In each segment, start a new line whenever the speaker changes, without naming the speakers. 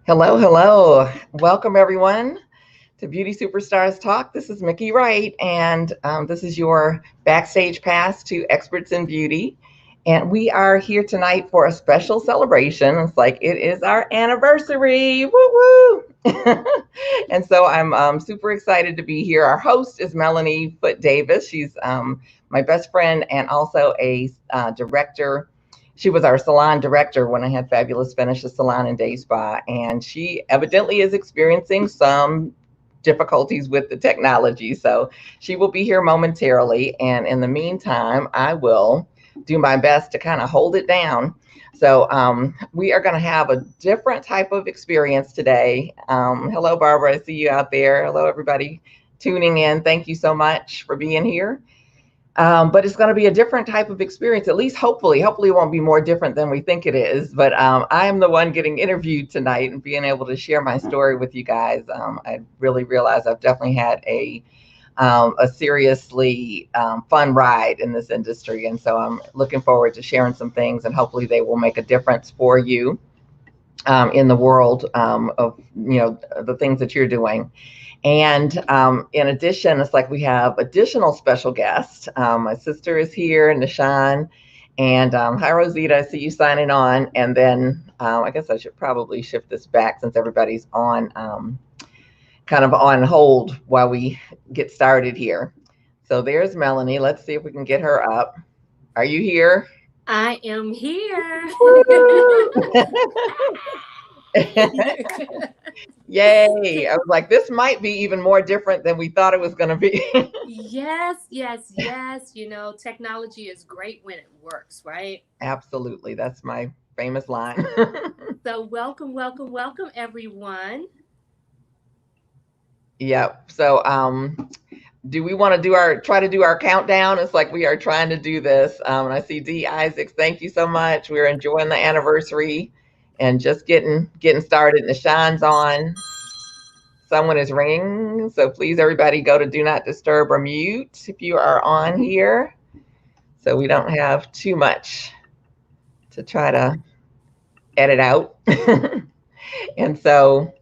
Hello, hello. Welcome, everyone, to Beauty Superstars Talk. This is Miki Wright, and this is your backstage pass to experts in beauty. And we are here tonight for a special celebration. It's like it is our anniversary. Woo woo! And so I'm super excited to be here. Our host is Melanie Foote Davis. She's my best friend and also a director. She was our salon director when I had Fabulous Finishes Salon and Day Spa, and she evidently is experiencing some difficulties with the technology. So she will be here momentarily. And in the meantime, I will do my best to kind of hold it down. So we are going to have a different type of experience today. Hello, Barbara. I see you out there. Hello, everybody tuning in. Thank you so much for being here. But it's going to be a different type of experience, at least hopefully. Hopefully, it won't be more different than we think it is. But I am the one getting interviewed tonight and being able to share my story with you guys. I really realize I've definitely had a seriously fun ride in this industry. And so I'm looking forward to sharing some things, and hopefully they will make a difference for you in the world of, the things that you're doing. And in addition, it's like we have additional special guests. My sister is here, Nishan. And hi, Rosita. I see you signing on. And then I guess I should probably shift this back since everybody's on kind of on hold while we get started here. So there's Melanie. Let's see if we can get her up. Are you here?
I am here.
Yay. I was like, this might be even more different than we thought it was going to be.
Yes, yes, yes. Technology is great when it works, right?
Absolutely. That's my famous line.
So, welcome, welcome, welcome, everyone.
Yep. So, do we want to try to do our countdown? It's like we are trying to do this. And I see D Isaacs. Thank you so much. We're enjoying the anniversary and just getting started. Nishan's on. Someone is ringing. So please, everybody, go to do not disturb or mute if you are on here. So we don't have too much to try to edit out. And so,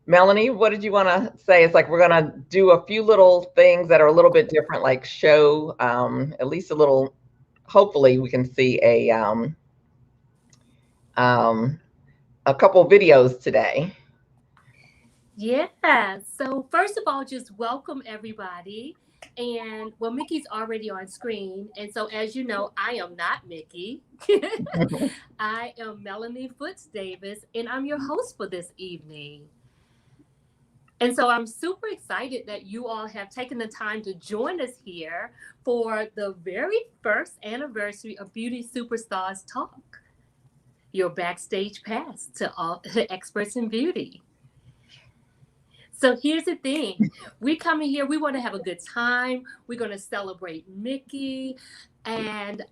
Melanie, what did you want to say? It's like we're going to do a few little things that are a little bit different, like show at least a little, hopefully we can see a couple videos today.
Yeah. So, first of all, just welcome everybody. And well, Mickey's already on screen. And so, as you know, I am not Mickey. I am Melanie Foote Davis, and I'm your host for this evening. And so I'm super excited that you all have taken the time to join us here for the very first anniversary of Beauty Superstars Talk, your backstage pass to all the experts in beauty. So here's the thing. We come in here, we want to have a good time. We're going to celebrate Mickey and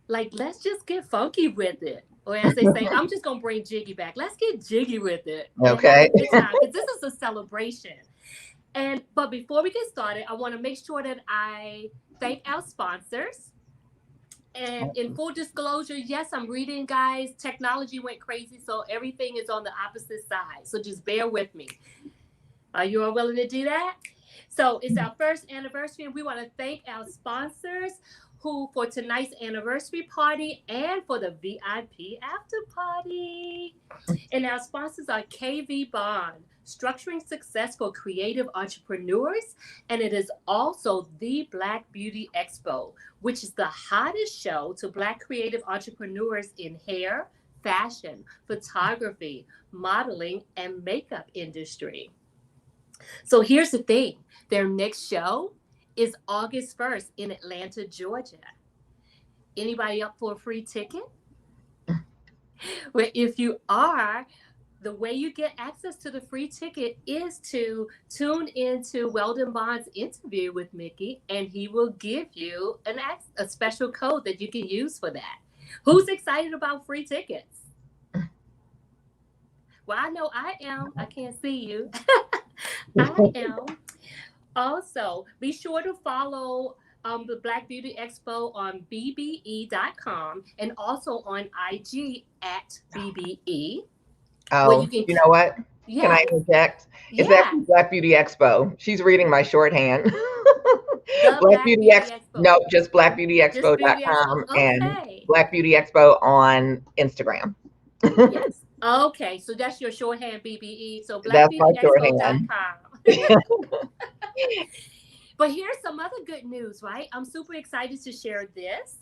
let's just get funky with it. Or as they say, I'm just gonna bring Jiggy back. Let's get jiggy with it.
Okay.
Because this is a celebration. But before we get started, I want to make sure that I thank our sponsors. And in full disclosure, yes, I'm reading, guys. Technology went crazy, so everything is on the opposite side. So just bear with me. Are you all willing to do that? So it's our first anniversary, and we want to thank our sponsors who for tonight's anniversary party and for the VIP after party. And our sponsors are KV Bond, structuring success for creative entrepreneurs. And it is also the Black Beauty Expo, which is the hottest show to Black creative entrepreneurs in hair, fashion, photography, modeling, and makeup industry. So here's the thing. Their next show is August 1st in Atlanta, Georgia. Anybody up for a free ticket? Well, if you are, the way you get access to the free ticket is to tune into Weldon Bond's interview with Mickey, and he will give you a special code that you can use for that. Who's excited about free tickets? Well, I know I am. I can't see you. I am. Also, be sure to follow the Black Beauty Expo on bbe.com and also on IG at BBE. Where
Oh,
you can,
you know what? Can I
yes,
interject? It's
yes,
actually Black Beauty Expo. She's reading my shorthand.
the
Black
Black
Beauty
Beauty
X.
Expo.
No, just
Just Beauty Expo.
blackbeautyexpo.com and
Okay.
Black Beauty Expo on Instagram.
Yes. Okay. So that's your shorthand BBE. So
That's my shorthand.
blackbeautyexpo.com. But here's some other good news, right? I'm super excited to share this.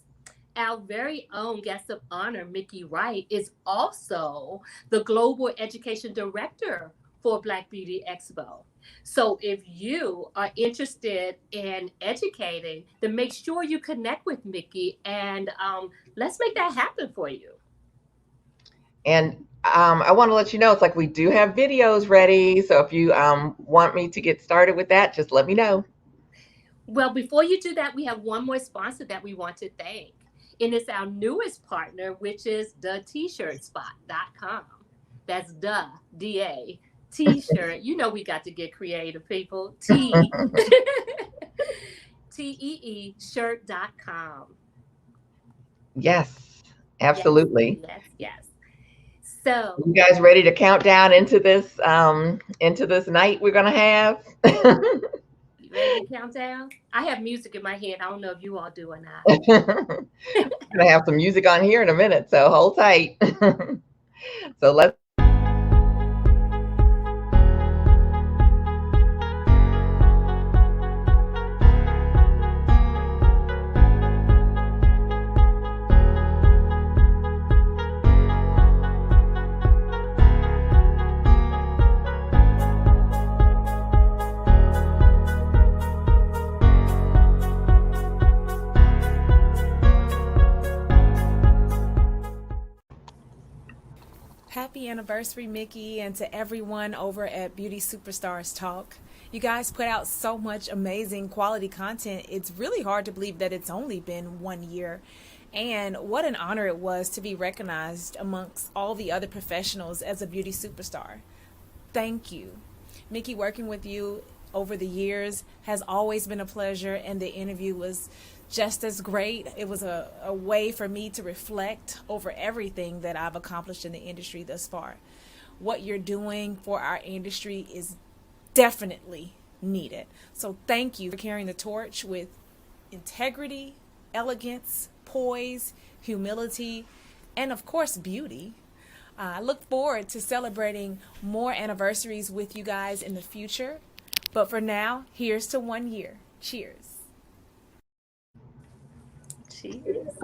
Our very own guest of honor, Miki Wright, is also the Global Education Director for Black Beauty Expo. So if you are interested in educating, then make sure you connect with Miki and let's make that happen for you.
And I want to let you know, it's like we do have videos ready. So if you want me to get started with that, just let me know.
Well, before you do that, we have one more sponsor that we want to thank. And it's our newest partner, which is the t-shirtspot.com. That's the D-A t-shirt. You know we got to get creative, people. T-E-E shirt.com.
Yes,
Yes,
absolutely.
yes, yes. So
You guys ready to count down into this night we're gonna have?
you ready to count down? I have music in my head. I don't know if you all do or not.
We're gonna have some music on here in a minute, so hold tight. So let's.
Happy anniversary, Miki, and to everyone over at Beauty Superstars Talk. You guys put out so much amazing quality content. It's really hard to believe that it's only been 1 year. And what an honor it was to be recognized amongst all the other professionals as a beauty superstar. Thank you. Miki, working with you over the years has always been a pleasure, and the interview was just as great. It was a way for me to reflect over everything that I've accomplished in the industry thus far. What you're doing for our industry is definitely needed. So thank you for carrying the torch with integrity, elegance, poise, humility, and of course, beauty. I look forward to celebrating more anniversaries with you guys in the future. But for now, here's to 1 year. Cheers.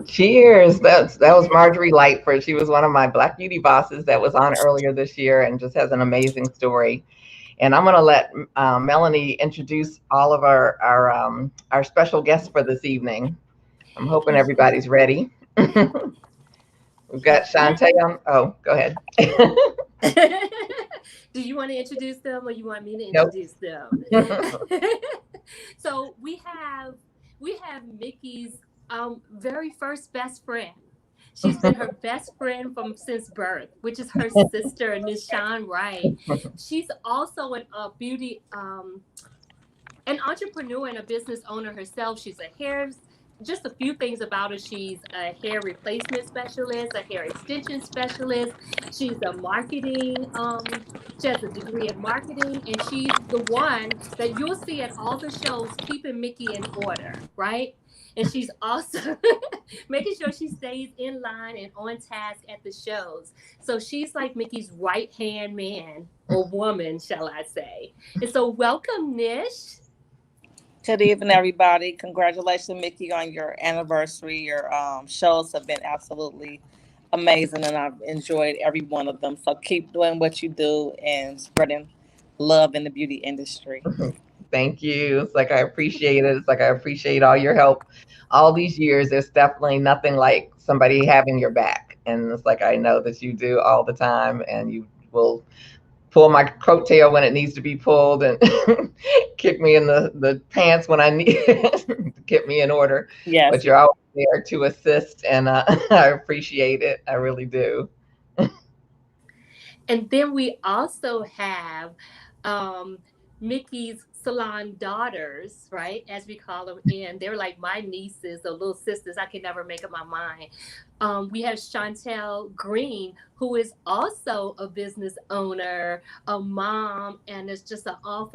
Cheers. That was Marjorie Lightford. She was one of my Black Beauty bosses that was on earlier this year and just has an amazing story. And I'm going to let Melanie introduce all of our special guests for this evening. I'm hoping everybody's ready. We've got Shantae on. Oh, go ahead.
Do you want to introduce them or you want me to
Nope.
introduce them? So we have Miki's very first best friend. She's been her best friend since birth, which is her sister, Miss Shawn Wright. She's also an entrepreneur and a business owner herself. She's just a few things about her. She's a hair replacement specialist, a hair extension specialist. She's a marketing, she has a degree in marketing, and she's the one that you'll see at all the shows keeping Miki in order, right? And she's also making sure she stays in line and on task at the shows. So she's like Miki's right-hand man or woman, shall I say. And so welcome, Nish.
Good evening, everybody. Congratulations, Miki, on your anniversary. Your shows have been absolutely amazing, and I've enjoyed every one of them. So keep doing what you do and spreading love in the beauty industry.
Thank you. It's like I appreciate it. It's like I appreciate all your help all these years. There's definitely nothing like somebody having your back. And it's like I know that you do all the time, and you will pull my coattail when it needs to be pulled and kick me in the pants when I need to get me in order.
Yes.
But you're always there to assist, and I appreciate it. I really do.
And then we also have Mickey's salon daughters, right, as we call them, and they're like my nieces or little sisters. I can never make up my mind. We have Chantel Green, who is also a business owner, a mom, and is just an all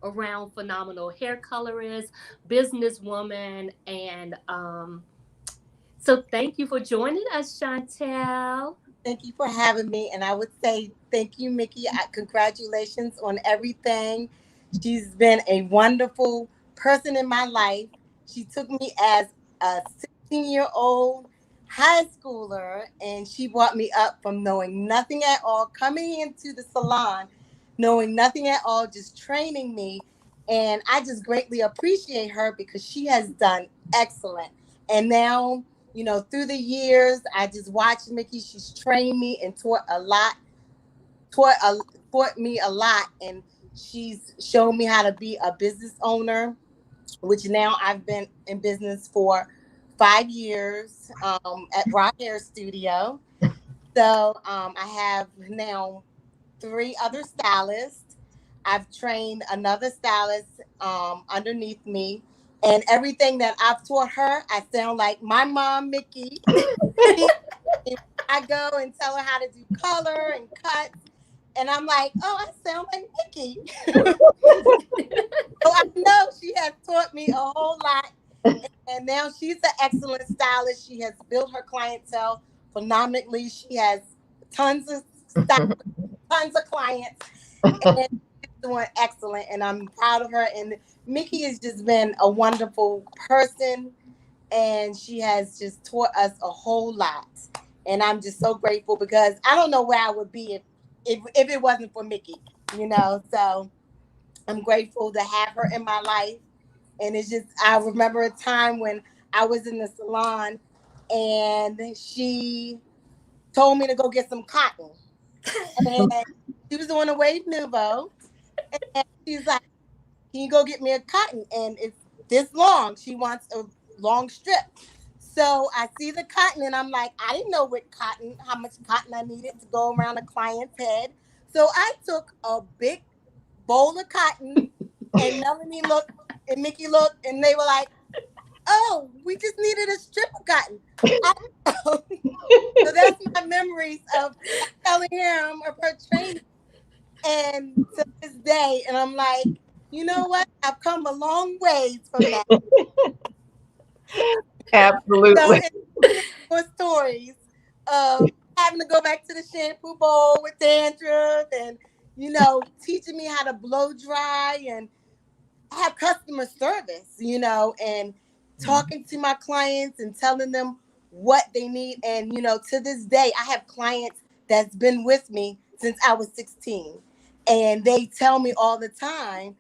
around phenomenal hair colorist, businesswoman, and so thank you for joining us, Chantel.
Thank you for having me. And I would say thank you, Mickey. Congratulations on everything. She's been a wonderful person in my life. She took me as a 16-year-old high schooler, and she brought me up from knowing nothing at all, coming into the salon, knowing nothing at all, just training me. And I just greatly appreciate her because she has done excellent. And now, through the years, I just watched Mickey. She's trained me and taught me a lot. And she's shown me how to be a business owner, which now I've been in business for 5 years at Rock Hair Studio. So I have now 3 other stylists. I've trained another stylist underneath me. And everything that I've taught her, I sound like my mom, Mickey. I go and tell her how to do color and cuts. And I'm like, oh, I sound like Mickey. So I know she has taught me a whole lot. And now she's an excellent stylist. She has built her clientele phenomenally. She has tons of stylists, tons of clients. And she's doing excellent. And I'm proud of her. And Mickey has just been a wonderful person, and she has just taught us a whole lot. And I'm just so grateful because I don't know where I would be if it wasn't for Mickey, So I'm grateful to have her in my life. And it's just, I remember a time when I was in the salon and she told me to go get some cotton. And she was on a Wave Nouveau. And she's like, can you go get me a cotton? And it's this long. She wants a long strip. So I see the cotton and I'm like, I didn't know how much cotton I needed to go around a client's head. So I took a big bowl of cotton and Melanie looked and Mickey looked and they were like, oh, we just needed a strip of cotton. So that's my memories of telling him of her training. And to this day, and I'm like, you know what? I've come a long ways from that.
Absolutely.
So it's more stories of having to go back to the shampoo bowl with dandruff and, teaching me how to blow dry and have customer service, and talking to my clients and telling them what they need. And, to this day, I have clients that's been with me since I was 16. And they tell me all the time,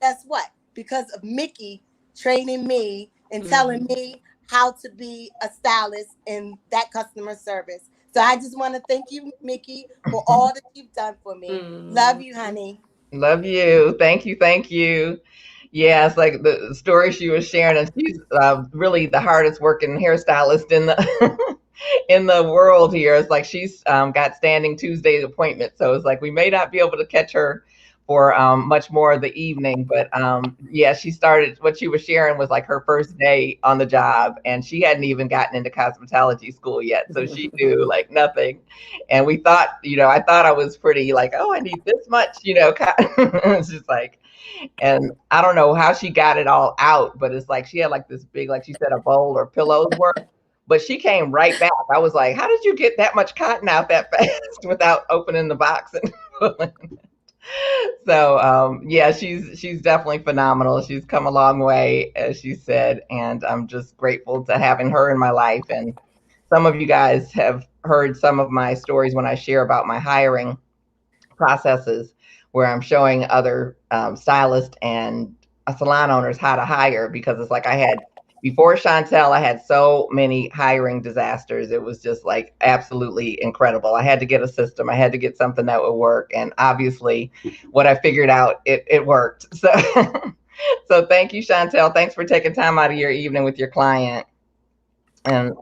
guess what? Because of Mickey training me and telling me how to be a stylist in that customer service. So I just want to thank you, Mickey, for all that you've done for me. Love you, honey.
Love you. Thank you. Thank you. Yeah, it's like the story she was sharing, and she's really the hardest working hairstylist in the in the world here. It's like she's got standing Tuesday appointments, so it's like we may not be able to catch her for much more of the evening. But yeah, she started, what she was sharing was like her first day on the job, and she hadn't even gotten into cosmetology school yet, so she knew like nothing. And we thought, I thought I was pretty like, oh, I need this much, it's just like. And I don't know how she got it all out, but it's like she had like this big, like she said, a bowl or pillows worth. But she came right back. I was like, how did you get that much cotton out that fast without opening the box and pulling it? So yeah, she's definitely phenomenal. She's come a long way, as she said, and I'm just grateful to having her in my life. And some of you guys have heard some of my stories when I share about my hiring processes, where I'm showing other stylists and salon owners how to hire, because it's like before Chantel, I had so many hiring disasters. It was just like absolutely incredible. I had to get a system. I had to get something that would work. And obviously what I figured out, it worked. So, so thank you, Chantel. Thanks for taking time out of your evening with your client. And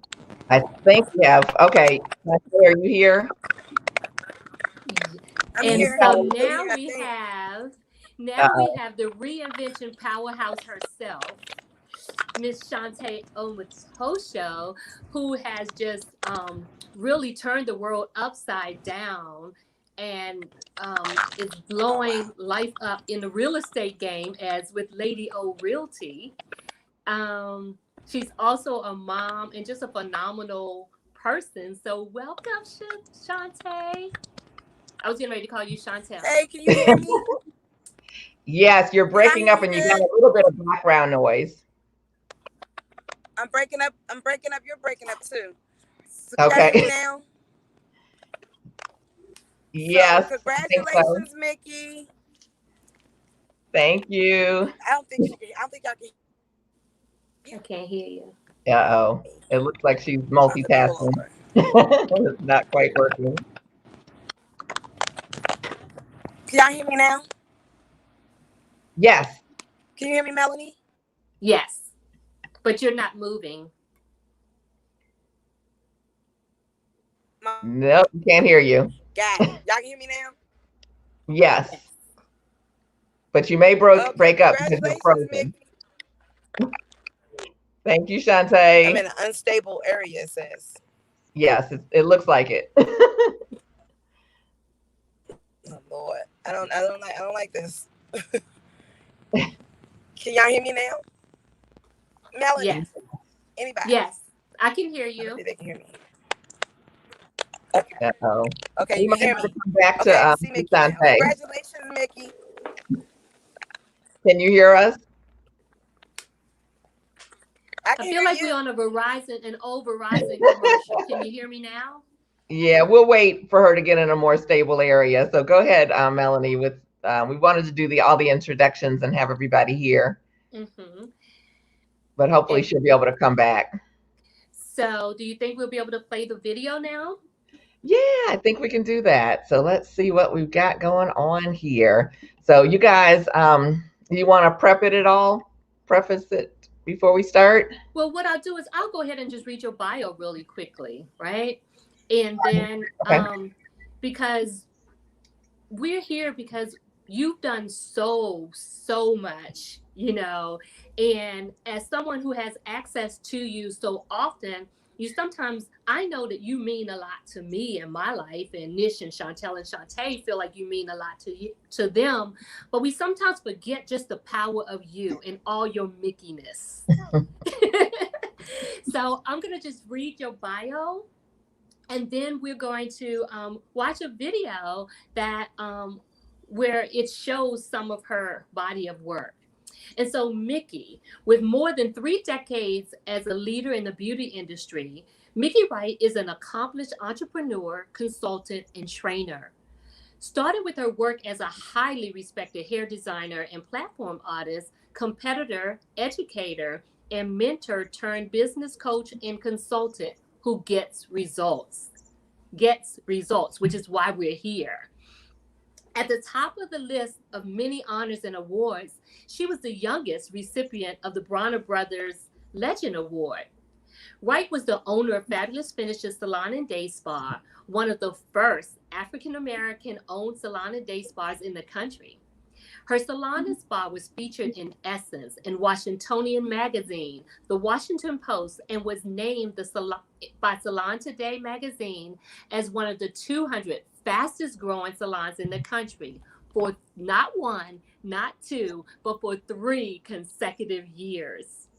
I think we have, okay, are you here?
I'm
And
here.
so
I'm
now
here, I
we
think.
have
Uh-oh.
the reinvention powerhouse herself, Miss Shantae Omotosho, who has just really turned the world upside down and is
Oh, wow.
blowing life up in the real estate game as with Lady O Realty. She's also a mom and just a phenomenal person. So welcome, Shantae. I was getting ready to call you Chantel.
Hey, can you hear me?
Yes, you're
Can y'all
breaking
hear
up
me
and you got
good?
a little bit of background noise.
I'm breaking up. I'm breaking up. You're breaking up too. So can y'all hear me
Okay.
now? So
Yes, I think so.
congratulations, Mickey.
Thank you.
I don't think she can. I don't think y'all can
I
hear
can't hear you.
Uh-oh.
me.
It looks like she's
I'm about to pull
multitasking.
over.
It's not quite working.
Can y'all hear me now?
Yes.
Can you hear me, Melanie?
Yes, but you're not moving.
My,
Nope, can't hear you.
got it. Y'all can hear me now?
Yes,
Yes.
but you may
Okay.
break up because you're
Congratulations,
frozen.
Mickey.
Thank you,
I'm in
Shantae.
an unstable area, it says.
Yes, it looks like it.
Oh Lord. I don't like this. Can y'all hear me now? Melanie?
Yes.
Anybody?
Yes. I can hear
I don't
you.
think they can hear me. Okay.
Uh-oh.
Okay, you
You
can
might
hear
have to
me.
come back
Okay, I
to
can see Mickey now.
Shantae.
Congratulations, Mickey.
Can you hear us?
I
I
can
feel
hear
like we're
you.
on an old Verizon commercial. Can you hear me now?
Yeah, we'll wait for her to get in a more stable area. So go ahead, Melanie. With we wanted to do all the introductions and have everybody here,
Mm-hmm.
but hopefully
And
she'll be able to come back.
so, do you think we'll be able to play the video now?
Yeah, I think we can do that. So let's see what we've got going on here. So you guys, you want to prep it at all? Preface it before we start?
Well, what I'll do is I'll go ahead and just read your bio really quickly, right? And then,
Okay.
because we're here because you've done so much, and as someone who has access to you so often, you sometimes, I know that you mean a lot to me in my life, and Nish and Chantel and Shantae feel like you mean a lot to them, but we sometimes forget just the power of you and all your Mickeyness. So I'm gonna just read your bio, and then we're going to watch a video that where it shows some of her body of work. And so Miki, with more than 3 decades as a leader in the beauty industry, Miki Wright is an accomplished entrepreneur, consultant, and trainer. Started with her work as a highly respected hair designer and platform artist, competitor, educator, and mentor turned business coach and consultant who gets results, which is why we're here. At the top of the list of many honors and awards, she was the youngest recipient of the Bronner Brothers Legend Award. Wright was the owner of Fabulous Finishes Salon and Day Spa, one of the first African American owned salon and day spas in the country. Her salon and spa was featured in Essence and Washingtonian Magazine, The Washington Post, and was named by Salon Today magazine as one of the 200 fastest growing salons in the country for not one, not two, but for 3 consecutive years.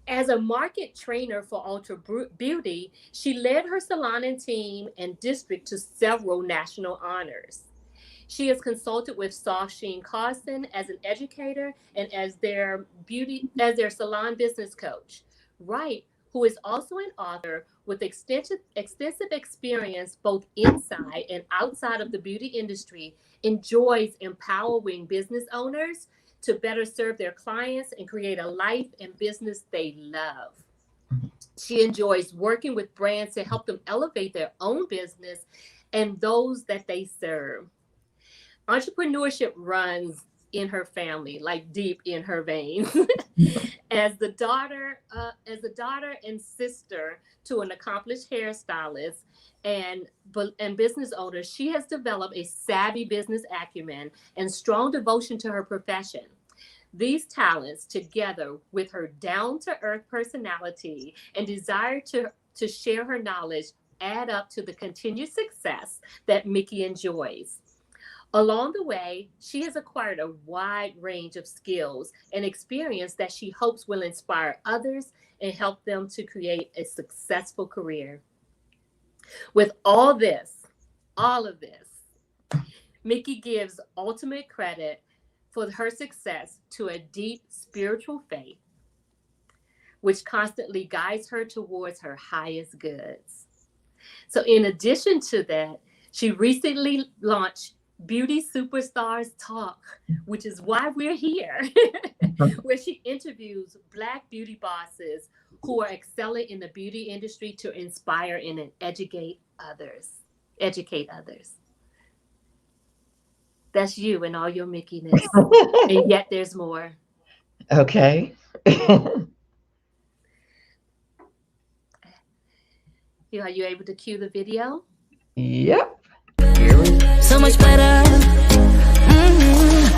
As a market trainer for Ultra Beauty, she led her salon and team and district to several national honors. She has consulted with Soft Sheen Carson as an educator and as their salon business coach. Wright, who is also an author with extensive experience both inside and outside of the beauty industry, enjoys empowering business owners to better serve their clients and create a life and business they love. She enjoys working with brands to help them elevate their own business and those that they serve. Entrepreneurship runs in her family, like deep in her veins. As the daughter and sister to an accomplished hairstylist and business owner, she has developed a savvy business acumen and strong devotion to her profession. These talents, together with her down-to-earth personality and desire to share her knowledge, add up to the continued success that Miki enjoys. Along the way, she has acquired a wide range of skills and experience that she hopes will inspire others and help them to create a successful career. With all of this, Miki gives ultimate credit for her success to a deep spiritual faith, which constantly guides her towards her highest goods. So in addition to that, she recently launched Beauty Superstars Talk, which is why we're here, where she interviews Black beauty bosses who are excelling in the beauty industry to inspire and educate others. That's you and all your Mickey-ness. And yet there's more.
Okay.
Are you able to cue the video?
Yep.
So much better.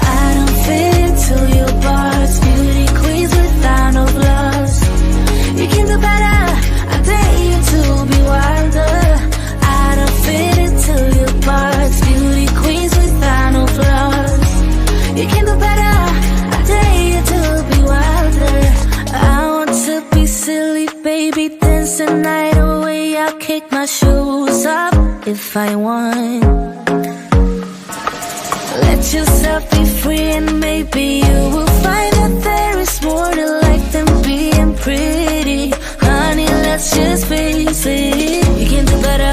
I don't fit into your bars. Beauty queens without no flaws. You can do better. I dare you to be wilder. I don't fit into your bars. Beauty queens without no flaws. You can do better. I dare you to be wilder. I want to be silly, baby, dance the night away. I'll kick my shoes up if I want. Let yourself be free and maybe you will find that there is more to life than being pretty. Honey, let's just face it. You can do better.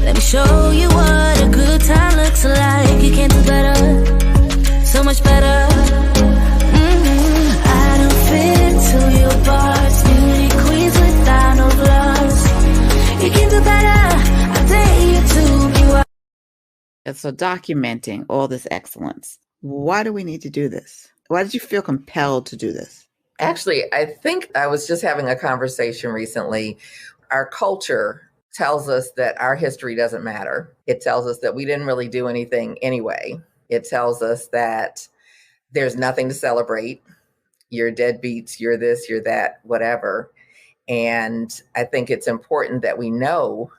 Let me show you what a good time looks like. You can do better. So much better. I don't fit into your bars. Beauty queens without no flaws. You can do better. I dare you to be wild.
So documenting all this excellence. Why do we need to do this? Why did you feel compelled to do this?
Actually, I think I was just having a conversation recently. Our culture tells us that our history doesn't matter. It tells us that we didn't really do anything anyway. It tells us that there's nothing to celebrate. You're deadbeats, you're this, you're that, whatever. And I think it's important that we know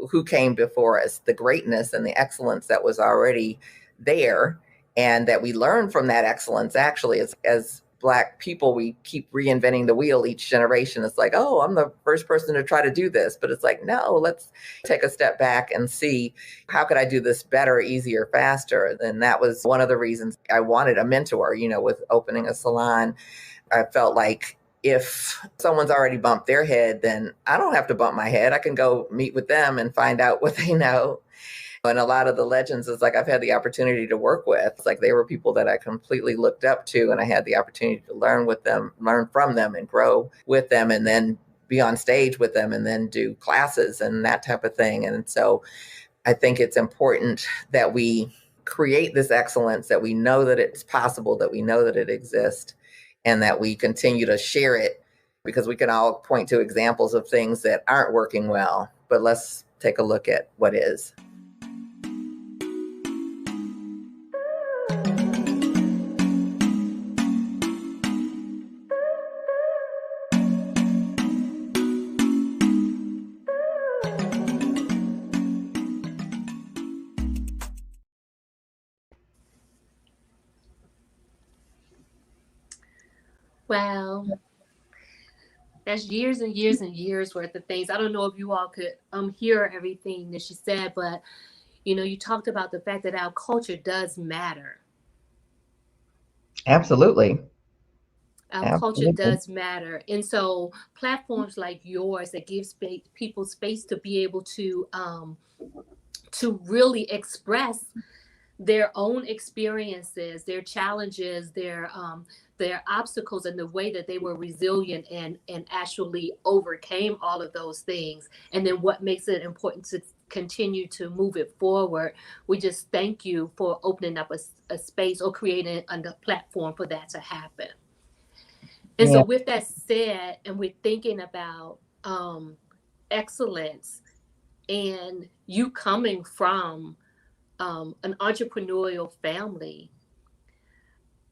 who came before us, the greatness and the excellence that was already there, and that we learn from that excellence. Actually, as Black people, we keep reinventing the wheel each generation. It's like, oh, I'm the first person to try to do this. But it's like, no, let's take a step back and see, how could I do this better, easier, faster? And that was one of the reasons I wanted a mentor, with opening a salon. I felt like if someone's already bumped their head, then I don't have to bump my head. I can go meet with them and find out what they know. And a lot of the legends is like I've had the opportunity to work with. It's like they were people that I completely looked up to, and I had the opportunity to learn with them, learn from them, and grow with them, and then be on stage with them, and then do classes and that type of thing. And so I think it's important that we create this excellence, that we know that it's possible, that we know that it exists, and that we continue to share it, because we can all point to examples of things that aren't working well. But let's take a look at what is.
Wow. That's years and years and years worth of things. I don't know if you all could hear everything that she said, but you talked about the fact that our culture does matter.
Absolutely.
Our culture does matter. And so platforms like yours that give people space to be able to really express their own experiences, their challenges, their obstacles, and the way that they were resilient and actually overcame all of those things. And then what makes it important to continue to move it forward. We just thank you for opening up a space or creating a platform for that to happen. And so with that said, and we're thinking about excellence, and you coming from an entrepreneurial family,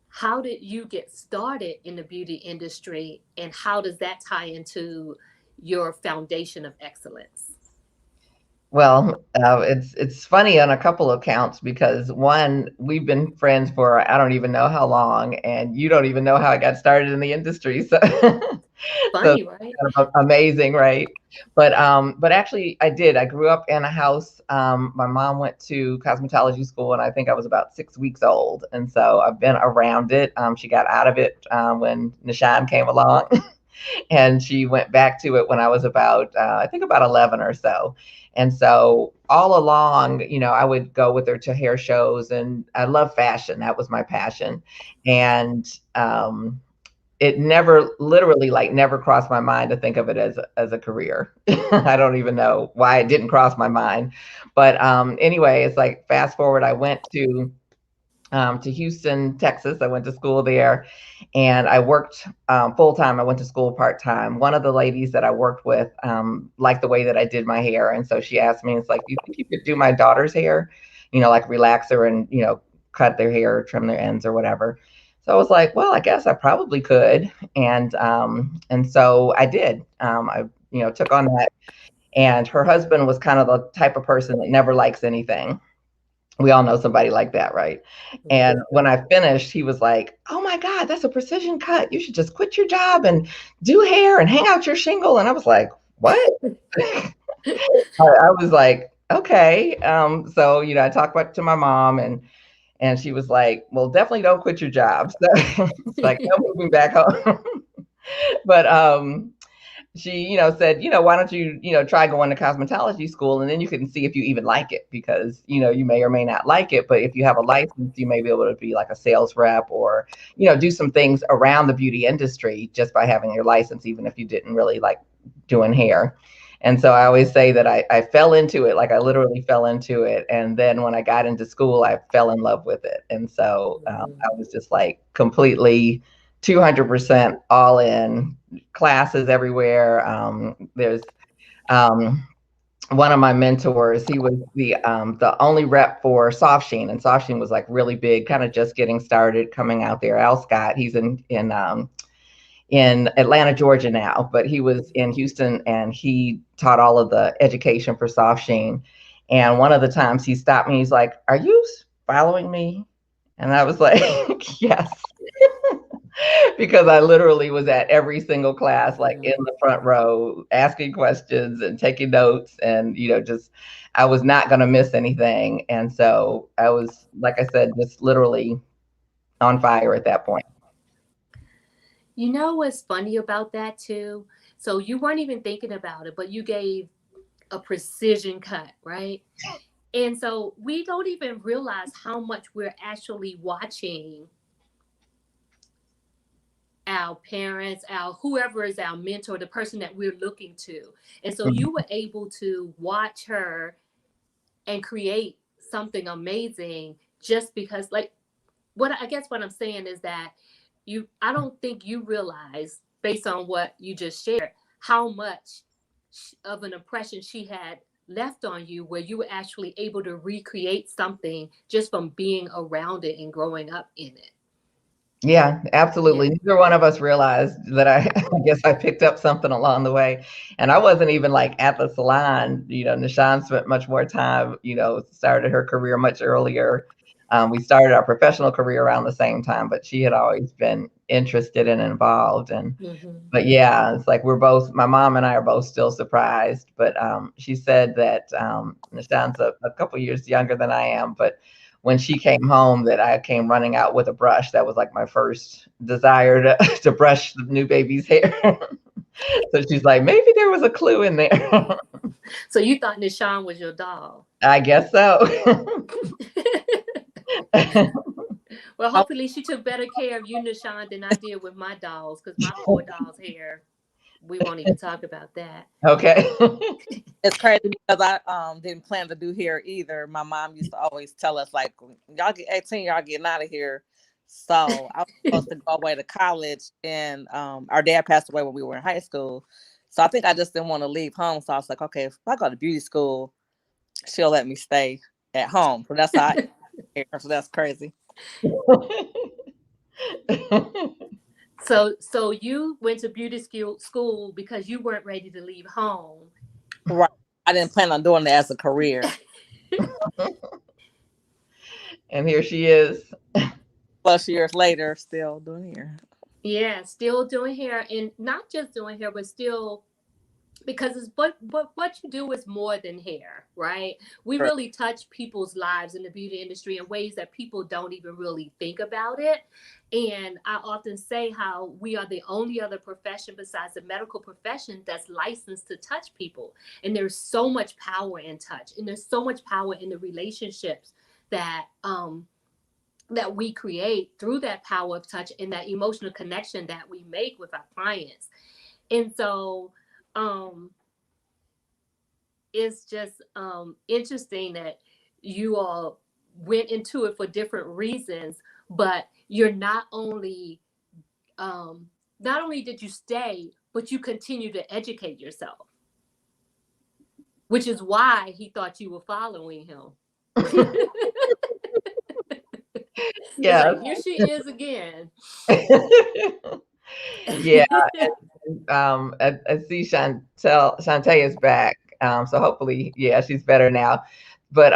how did you get started in the beauty industry, and how does that tie into your foundation of excellence?
Well, it's funny on a couple of counts because one, we've been friends for I don't even know how long, and you don't even know how I got started in the industry. So, so
Funny, right?
kind of amazing, right? But actually, I did. I grew up in a house. My mom went to cosmetology school, and I think I was about 6 weeks old, and so I've been around it. She got out of it when Nishan came along. And she went back to it when I was about, I think about 11 or so. And so all along, I would go with her to hair shows, and I love fashion. That was my passion. And it never literally never crossed my mind to think of it as a career. I don't even know why it didn't cross my mind. But anyway, it's like fast forward, I went to Houston, Texas. I went to school there, and I worked full time. I went to school part time. One of the ladies that I worked with liked the way that I did my hair, and so she asked me, "It's like, you think you could do my daughter's hair? Like relax her and cut their hair, or trim their ends, or whatever." So I was like, "Well, I guess I probably could," and so I did. I took on that, and her husband was kind of the type of person that never likes anything. We all know somebody like that, right? And when I finished, he was like, "Oh my God, that's a precision cut. You should just quit your job and do hair and hang out your shingle." And I was like, "What?" I was like, "Okay." So, I talked back to my mom, and she was like, "Well, definitely don't quit your job." So it's like, no moving back home. But she, said, "Why don't you, try going to cosmetology school, and then you can see if you even like it, because, you may or may not like it. But if you have a license, you may be able to be like a sales rep, or, do some things around the beauty industry just by having your license, even if you didn't really like doing hair." And so I always say that I fell into it, like I literally fell into it. And then when I got into school, I fell in love with it. And so I was just like completely 200% all in, classes everywhere. There's one of my mentors. He was the only rep for Soft Sheen, and Soft Sheen was like really big, kind of just getting started, coming out there. Al Scott, he's in Atlanta, Georgia now, but he was in Houston, and he taught all of the education for Soft Sheen. And one of the times he stopped me, he's like, "Are you following me?" And I was like, "Yes." Because I literally was at every single class, like in the front row, asking questions and taking notes, and just I was not going to miss anything. And so I was, like I said, just literally on fire at that point.
You know what's funny about that too? So you weren't even thinking about it, but you gave a precision cut, right? And so we don't even realize how much we're actually watching our parents, our whoever is our mentor, the person that we're looking to. And so you were able to watch her and create something amazing just because, like, what I'm saying is that I don't think you realize, based on what you just shared, how much of an impression she had left on you, where you were actually able to recreate something just from being around it and growing up in it.
Yeah, absolutely.
Yeah.
Neither one of us realized that I guess I picked up something along the way. And I wasn't even like at the salon. Nishan spent much more time, started her career much earlier. We started our professional career around the same time, but she had always been interested and involved. But yeah, it's like my mom and I are both still surprised. But she said that Nishan's a couple years younger than I am, but when she came home, that I came running out with a brush. That was like my first desire to brush the new baby's hair. So she's like, maybe there was a clue in there.
So you thought Nishan was your doll?
I guess so.
Well, hopefully she took better care of you, Nishan, than I did with my dolls, because my poor doll's hair, we won't even talk about that.
Okay.
It's crazy because I didn't plan to do hair either. My mom used to always tell us, like, y'all get 18, y'all getting out of here. So I was supposed to go away to college, and our dad passed away when we were in high school. So I think I just didn't want to leave home. So I was like, okay, if I go to beauty school, she'll let me stay at home. So that's how so that's crazy.
So you went to beauty school because you weren't ready to leave home.
Right. I didn't plan on doing that as a career.
And here she is.
Plus years later, still doing hair.
Yeah, still doing hair, and not just doing hair, but still, because it's what you do is more than hair, right? We
Right.
really touch people's lives in the beauty industry in ways that people don't even really think about it. And I often say how we are the only other profession besides the medical profession that's licensed to touch people. And there's so much power in touch, and there's so much power in the relationships that that we create through that power of touch and that emotional connection that we make with our clients. And so it's just interesting that you all went into it for different reasons, but you're not only did you stay, but you continue to educate yourself, which is why he thought you were following him.
Yeah.
Like, here she is again.
Yeah. I see Shantae is back. So hopefully, yeah, she's better now. But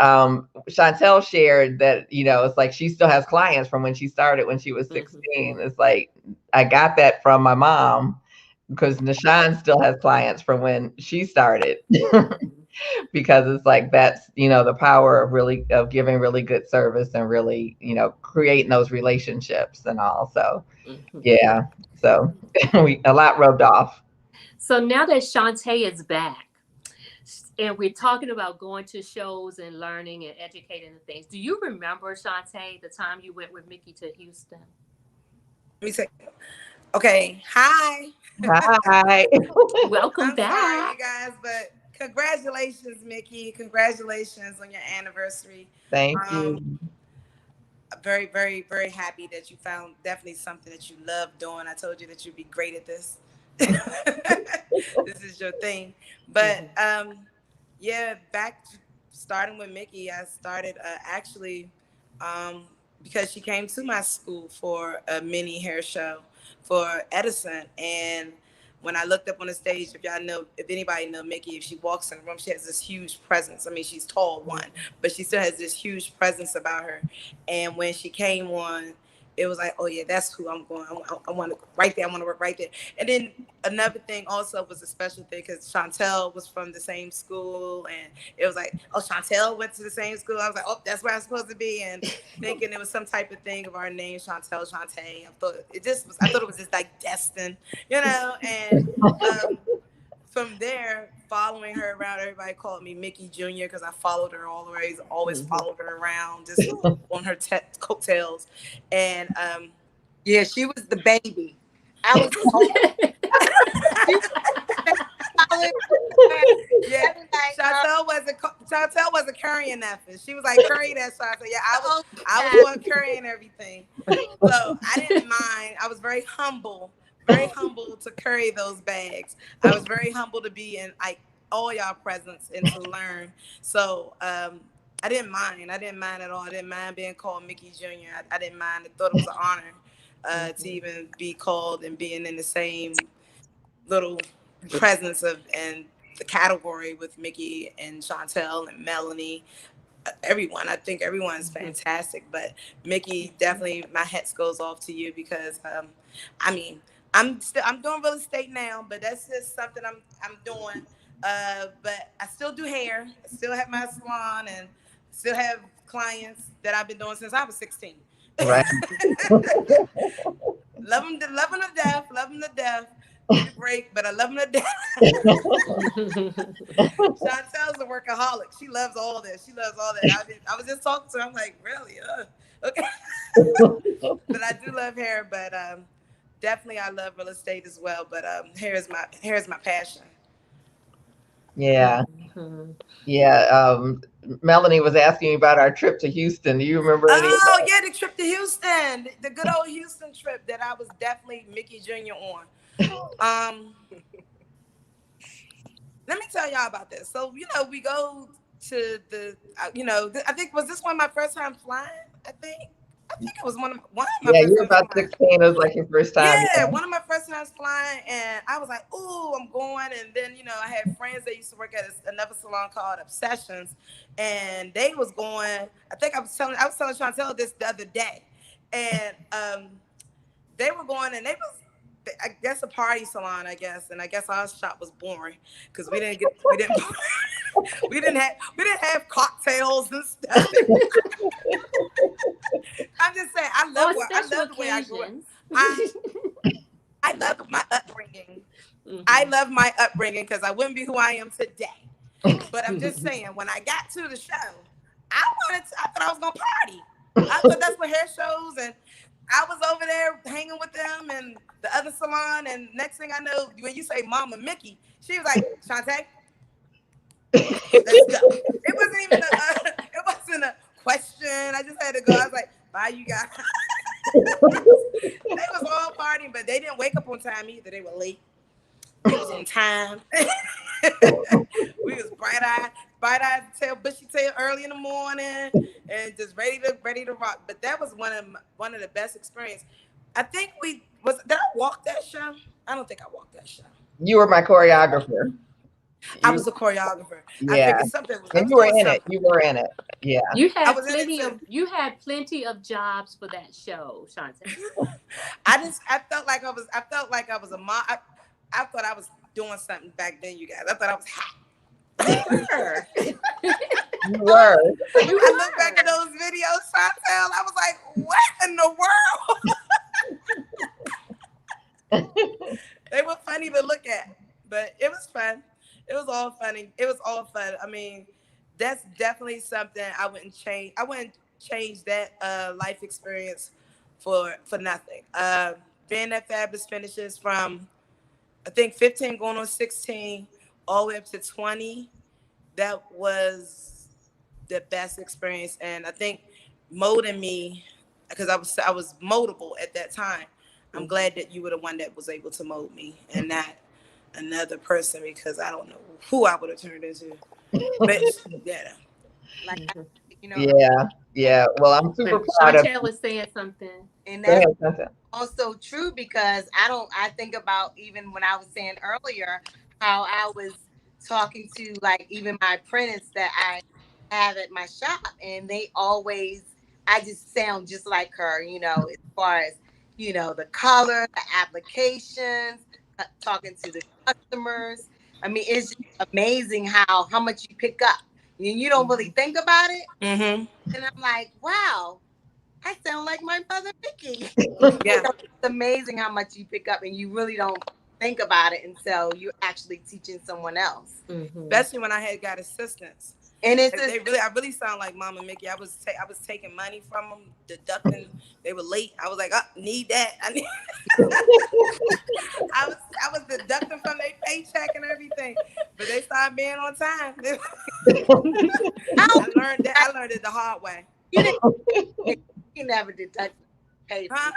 Chantel shared that, it's like she still has clients from when she started when she was 16. It's like, I got that from my mom because Nashawn still has clients from when she started. Because it's like that's the power of giving really good service and really creating those relationships and all. So yeah, so a lot rubbed off.
So now that Shantae is back, and we're talking about going to shows and learning and educating and things, do you remember, Shantae, the time you went with Miki to Houston?
Let me say, okay, hi.
Hi.
Welcome
I'm
back.
sorry, you guys, but congratulations, Miki. Congratulations on your anniversary.
Thank you.
Very, very, very happy that you found definitely something that you love doing. I told you that you'd be great at this. This is your thing. But yeah, starting with Miki, I started actually because she came to my school for a mini hair show for Edison. And when I looked up on the stage, if anybody know Miki, if she walks in the room, she has this huge presence. I mean, she's tall, one, but she still has this huge presence about her. And when she came on, it was like, oh yeah, that's who I'm going. I want to right there. I want to work right there. And then another thing also was a special thing because Chantel was from the same school, and it was like, oh, Chantel went to the same school. I was like, oh, that's where I'm supposed to be, and thinking it was some type of thing of our name, Chantel, Shantae. I thought it was just like destined, And from there, following her around, everybody called me Miki Jr. because I followed her always followed her around, just on her coattails. And
Yeah, she was the baby. I was
yeah, Chantel wasn't currying nothing. She was like, curry that. So I said, yeah, I was going currying everything. So I didn't mind. I was very humble to curry those bags. I was very humble to be in like all y'all presence and to learn. So I didn't mind. I didn't mind at all. I didn't mind being called Miki Jr. I didn't mind. I thought it was an honor to even be called and being in the same little presence of and the category with Miki and Chantel and Melanie. Everyone, I think everyone's fantastic, but Miki, definitely my hats goes off to you because I mean, I'm doing real estate now, but that's just something I'm doing. But I still do hair. I still have my salon and still have clients that I've been doing since I was 16.
Right.
Love them to death. Need a break, but I love them to death. Chantel's a workaholic. She loves all this. I was just talking to her. I'm like, really? Okay. But I do love hair, but definitely I love real estate as well. But hair is my passion.
Yeah.
Mhm.
Yeah. Melanie was asking me about our trip to Houston. Do you remember any of
Oh
that?
yeah, the trip to Houston, the good old Houston trip that I was definitely Mickey Jr. on. Um, Let me tell y'all about this. So we go to the, I think was this one of my first time flying. I think it was one of my
Yeah,
first
you were
times
about
flying.
16. It was like your first time.
Yeah,
Yeah.
one of my first times flying, and I was like, "Ooh, I'm going." And then I had friends that used to work at another salon called Obsessions, and they was going. I think I was telling Chantel this the other day, and they were going, and they was, I guess, a party salon, I guess, and I guess our shop was boring because we didn't have cocktails and stuff. I'm just saying,
On
I
special
love the way I grew up.
occasions.
I I love my upbringing. I love my upbringing because I wouldn't be who I am today. But I'm just saying, when I got to the show, I thought I was gonna party. I thought that's what hair shows, and I was over there hanging with them and the other salon. And next thing I know, when you say Mama Mickey, she was like, Shantae, let's go. It wasn't a question. I just had to go. I was like, bye, you guys. They was all partying, but they didn't wake up on time either. They were late. They was on time. We was bright-eyed tail, bushy tail early in the morning, and just ready to rock. But that was one of the best experiences. I think did I walk that show? I don't think I walked that show.
You were my choreographer.
I was a choreographer. I
Yeah.
figured something. I
And
was
you were
doing
in it.
something.
You were in it. Yeah.
You
I
had
was in it too.
you had plenty of jobs for that show, Shantae.
I felt like I was a mom. I thought I was doing something back then, you guys. I thought I was hot.
You were.
I look back at those videos, Chantel, I was like, what in the world? They were funny to look at, but it was fun. It was all funny. It was all fun. I mean, that's definitely something I wouldn't change. I wouldn't change that life experience for nothing. Being at Fabulous Finishes from, I think, 15 going on 16, all the way up to 20, that was the best experience. And I think molding me, because I was moldable at that time. I'm glad that you were the one that was able to mold me and not another person, because I don't know who I would have turned into. But yeah.
Like,
Yeah. Well, I'm super proud of
Chantel was saying something.
and
Go
that's
ahead, Santa.
also true because I think about, even when I was saying earlier, how I was talking to, like, even my apprentice that I have at my shop, and I just sound just like her, as far as, the color, the applications, talking to the customers. I mean, it's just amazing how much you pick up. You don't really think about it.
Mm-hmm.
And I'm like, wow, I sound like my mother, Mickey.
Yeah.
It's amazing how much you pick up, and you really don't think about it until you're actually teaching someone else.
Especially when I got assistants.
And I
really sound like Mama Mickey. I was taking money from them, deducting. They were late. I was like, need that. I was deducting from their paycheck and everything, but they started being on time. I learned it the hard way.
You never deduct pay.
Huh?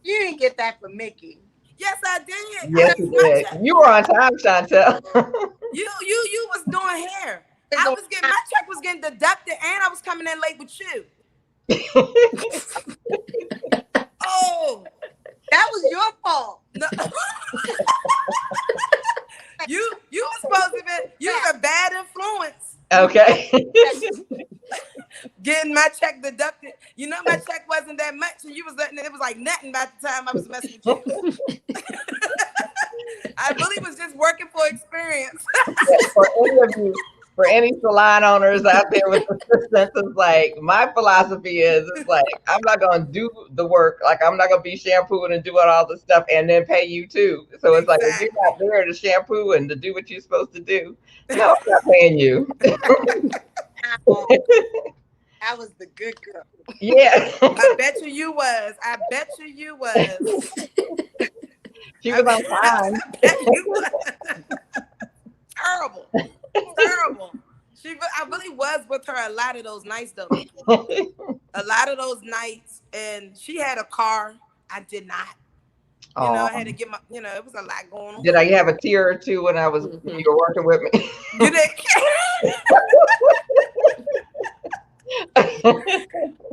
You didn't get that from Mickey.
Yes, I did.
Yes, you did. You were on time, Chantel.
You was doing hair. My check was getting deducted, and I was coming in late with you. Oh,
that was your fault.
No. You were supposed to be. You was a bad influence.
Okay.
Getting my check deducted. My check wasn't that much, and you was letting it was like nothing by the time I was messing with you. I really was just working for experience. For any salon owners out there with assistants, it's like, my philosophy is, it's like, I'm not going to do the work. Like, I'm not going to be shampooing and doing all this stuff and then pay you too. So it's like, if you're not there to shampoo and to do what you're supposed to do, no, I'm not paying you.
I was the good girl.
Yeah.
I bet you was. She
was on time.
I bet you was. terrible. Terrible. I really was with her a lot of those nights though. A lot of those nights, and she had a car. I did not. You know, I had to get my, you know, it was a lot going on.
Did I have a tear or two when you were working with me?
You did.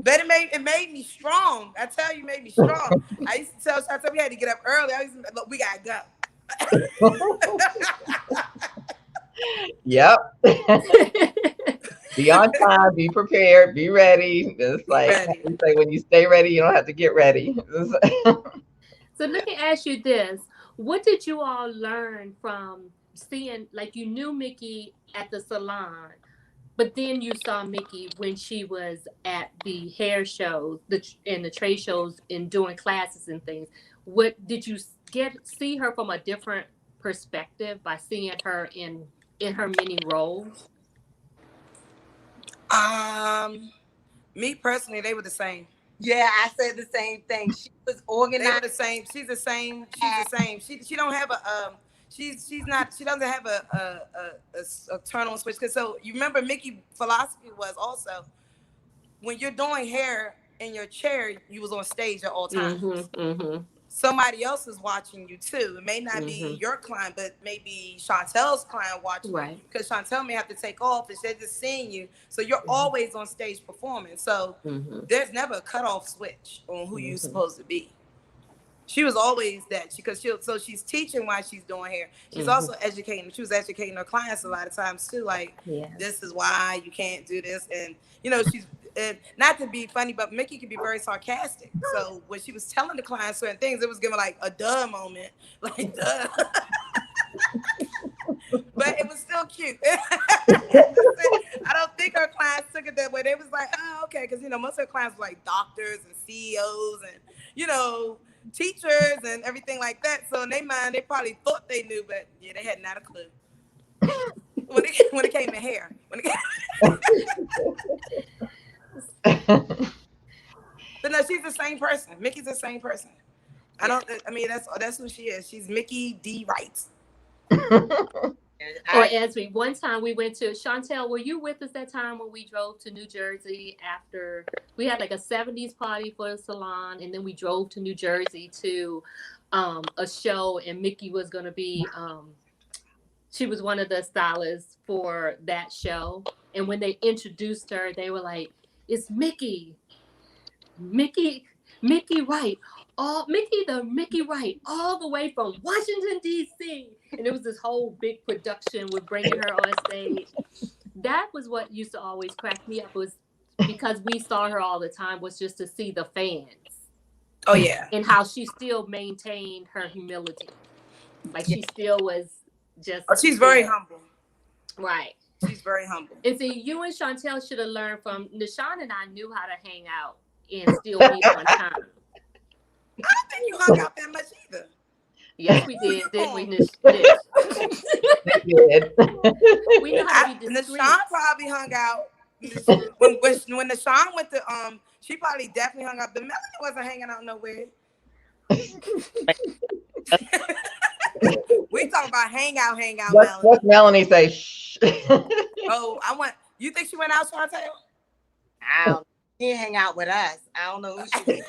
But it made me strong. I tell you, it made me strong. I used to tell Chantel we had to get up early. I used to, look, we gotta go.
Yep. Be on time, be prepared, be ready. It's like say, when you stay ready, you don't have to get ready.
So let me ask you this. What did you all learn from seeing, like you knew Miki at the salon, but then you saw Miki when she was at the hair shows and the trade shows and doing classes and things. What did you see her from a different perspective by seeing her in her many roles?
Me personally, they were the same.
Yeah, I said the same thing. She was organized.
They were the same. She's the same. She's the same. She don't have a she's not, she doesn't have a turn on switch. Cause so you remember Miki philosophy was also when you're doing hair in your chair, you was on stage at all times. Somebody else is watching you too. It may not be your client, but maybe Chantel's client watching you, because Chantel may have to take off and they're just seeing you. So you're always on stage performing. So there's never a cutoff switch on who you're supposed to be. She was always that, so she's teaching while she's doing hair. She's also educating. She was educating her clients a lot of times too. Like, this is why you can't do this. And, you know, and not to be funny, but Miki could be very sarcastic. So when she was telling the clients certain things, it was giving like a duh moment, like duh. But it was still cute. I don't think her clients took it that way. They was like, oh, okay, because you know most of her clients were like doctors and CEOs and teachers and everything like that. So in their mind, they probably thought they knew, but yeah, they had not a clue. When it came to hair. But no, she's the same person. Miki's the same person. That's who she is. She's Miki D. Wright.
Or as one time we went to, Chantel, were you with us that time when we drove to New Jersey after we had like a 70s party for the salon, and then we drove to New Jersey to a show, and Miki was going to be, she was one of the stylists for that show. And when they introduced her, they were like, it's Miki Wright. Miki Wright, all the way from Washington, D.C. And it was this whole big production with bringing her on stage. That was what used to always crack me up, was because we saw her all the time, was just to see the fans.
Oh, yeah.
And how she still maintained her humility. Like she still was just.
Oh, she's very humble.
Right.
She's very humble.
And see, you and Chantel should have learned from Nishan, and I knew how to hang out and still be on time.
I don't think you hung out that much either.
Yes, we did, didn't we, Nish?
We did.
We know how to be discreet.
Nishan probably hung out. When Nishan went to, she probably definitely hung out. The Melanie wasn't hanging out nowhere. We talking about hang out, Melanie.
What's Melanie say? Shh.
Oh, you think she went out, Chantel?
I don't. She didn't hang out with us. I don't know who she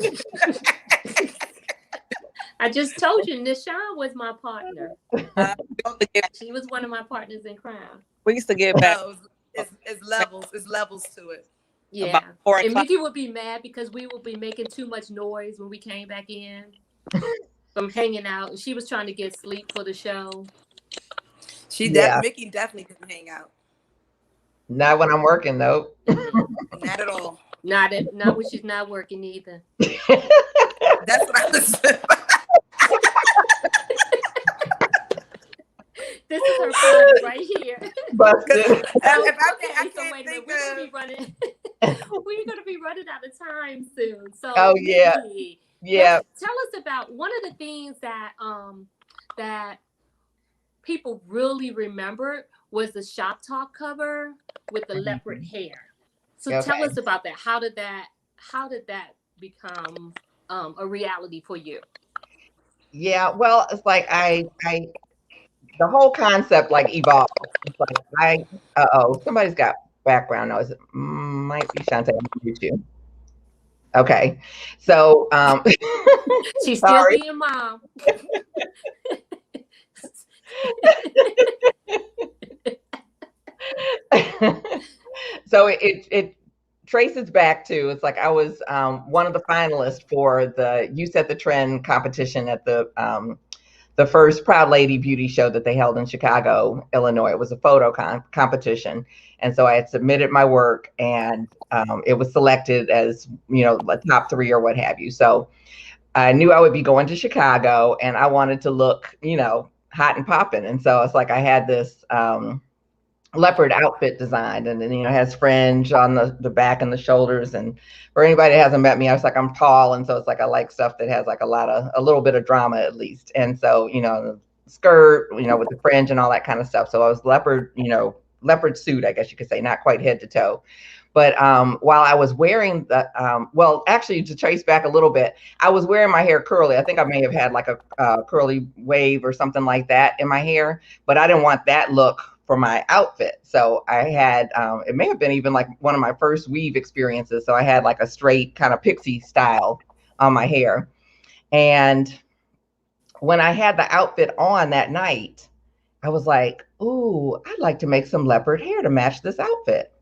is.
I just told you, Nishan was my partner. She was one of my partners in crime.
We used to get back.
It's levels to it.
Yeah. And Miki would be mad because we would be making too much noise when we came back in from hanging out. And she was trying to get sleep for the show.
Miki definitely couldn't hang out.
Not when I'm working, though.
Not at all.
Not when she's not working either.
That's what I was saying.
This is her party right here.
Busted.
I can't think
we're going to be running out of time soon. So,
Miki, yeah.
Tell us about one of the things that that people really remembered was the Shop Talk cover with the leopard hair. So tell us about that. How did that become a reality for you?
Yeah, well, it's like I the whole concept like evolved. It's like somebody's got background noise. It might be Shantae on YouTube. Okay, so
She's still
sorry.
being mom.
So it traces back to, it's like I was one of the finalists for the You Set the Trend competition at the first Proud Lady beauty show that they held in Chicago, Illinois. It was a photo competition. And so I had submitted my work, and it was selected as, the top 3 or what have you. So I knew I would be going to Chicago, and I wanted to look, hot and popping. And so it's like I had this leopard outfit designed, and then it has fringe on the back and the shoulders. And for anybody that hasn't met me, I was like, I'm tall, and so it's like I like stuff that has like a little bit of drama at least. And so the skirt, with the fringe and all that kind of stuff. So I was leopard suit, I guess you could say, not quite head to toe. But while I was wearing the, actually, to trace back a little bit, I was wearing my hair curly. I think I may have had like a curly wave or something like that in my hair, but I didn't want that look for my outfit. So I had, it may have been even like one of my first weave experiences. So I had like a straight kind of pixie style on my hair. And when I had the outfit on that night, I was like, ooh, I'd like to make some leopard hair to match this outfit.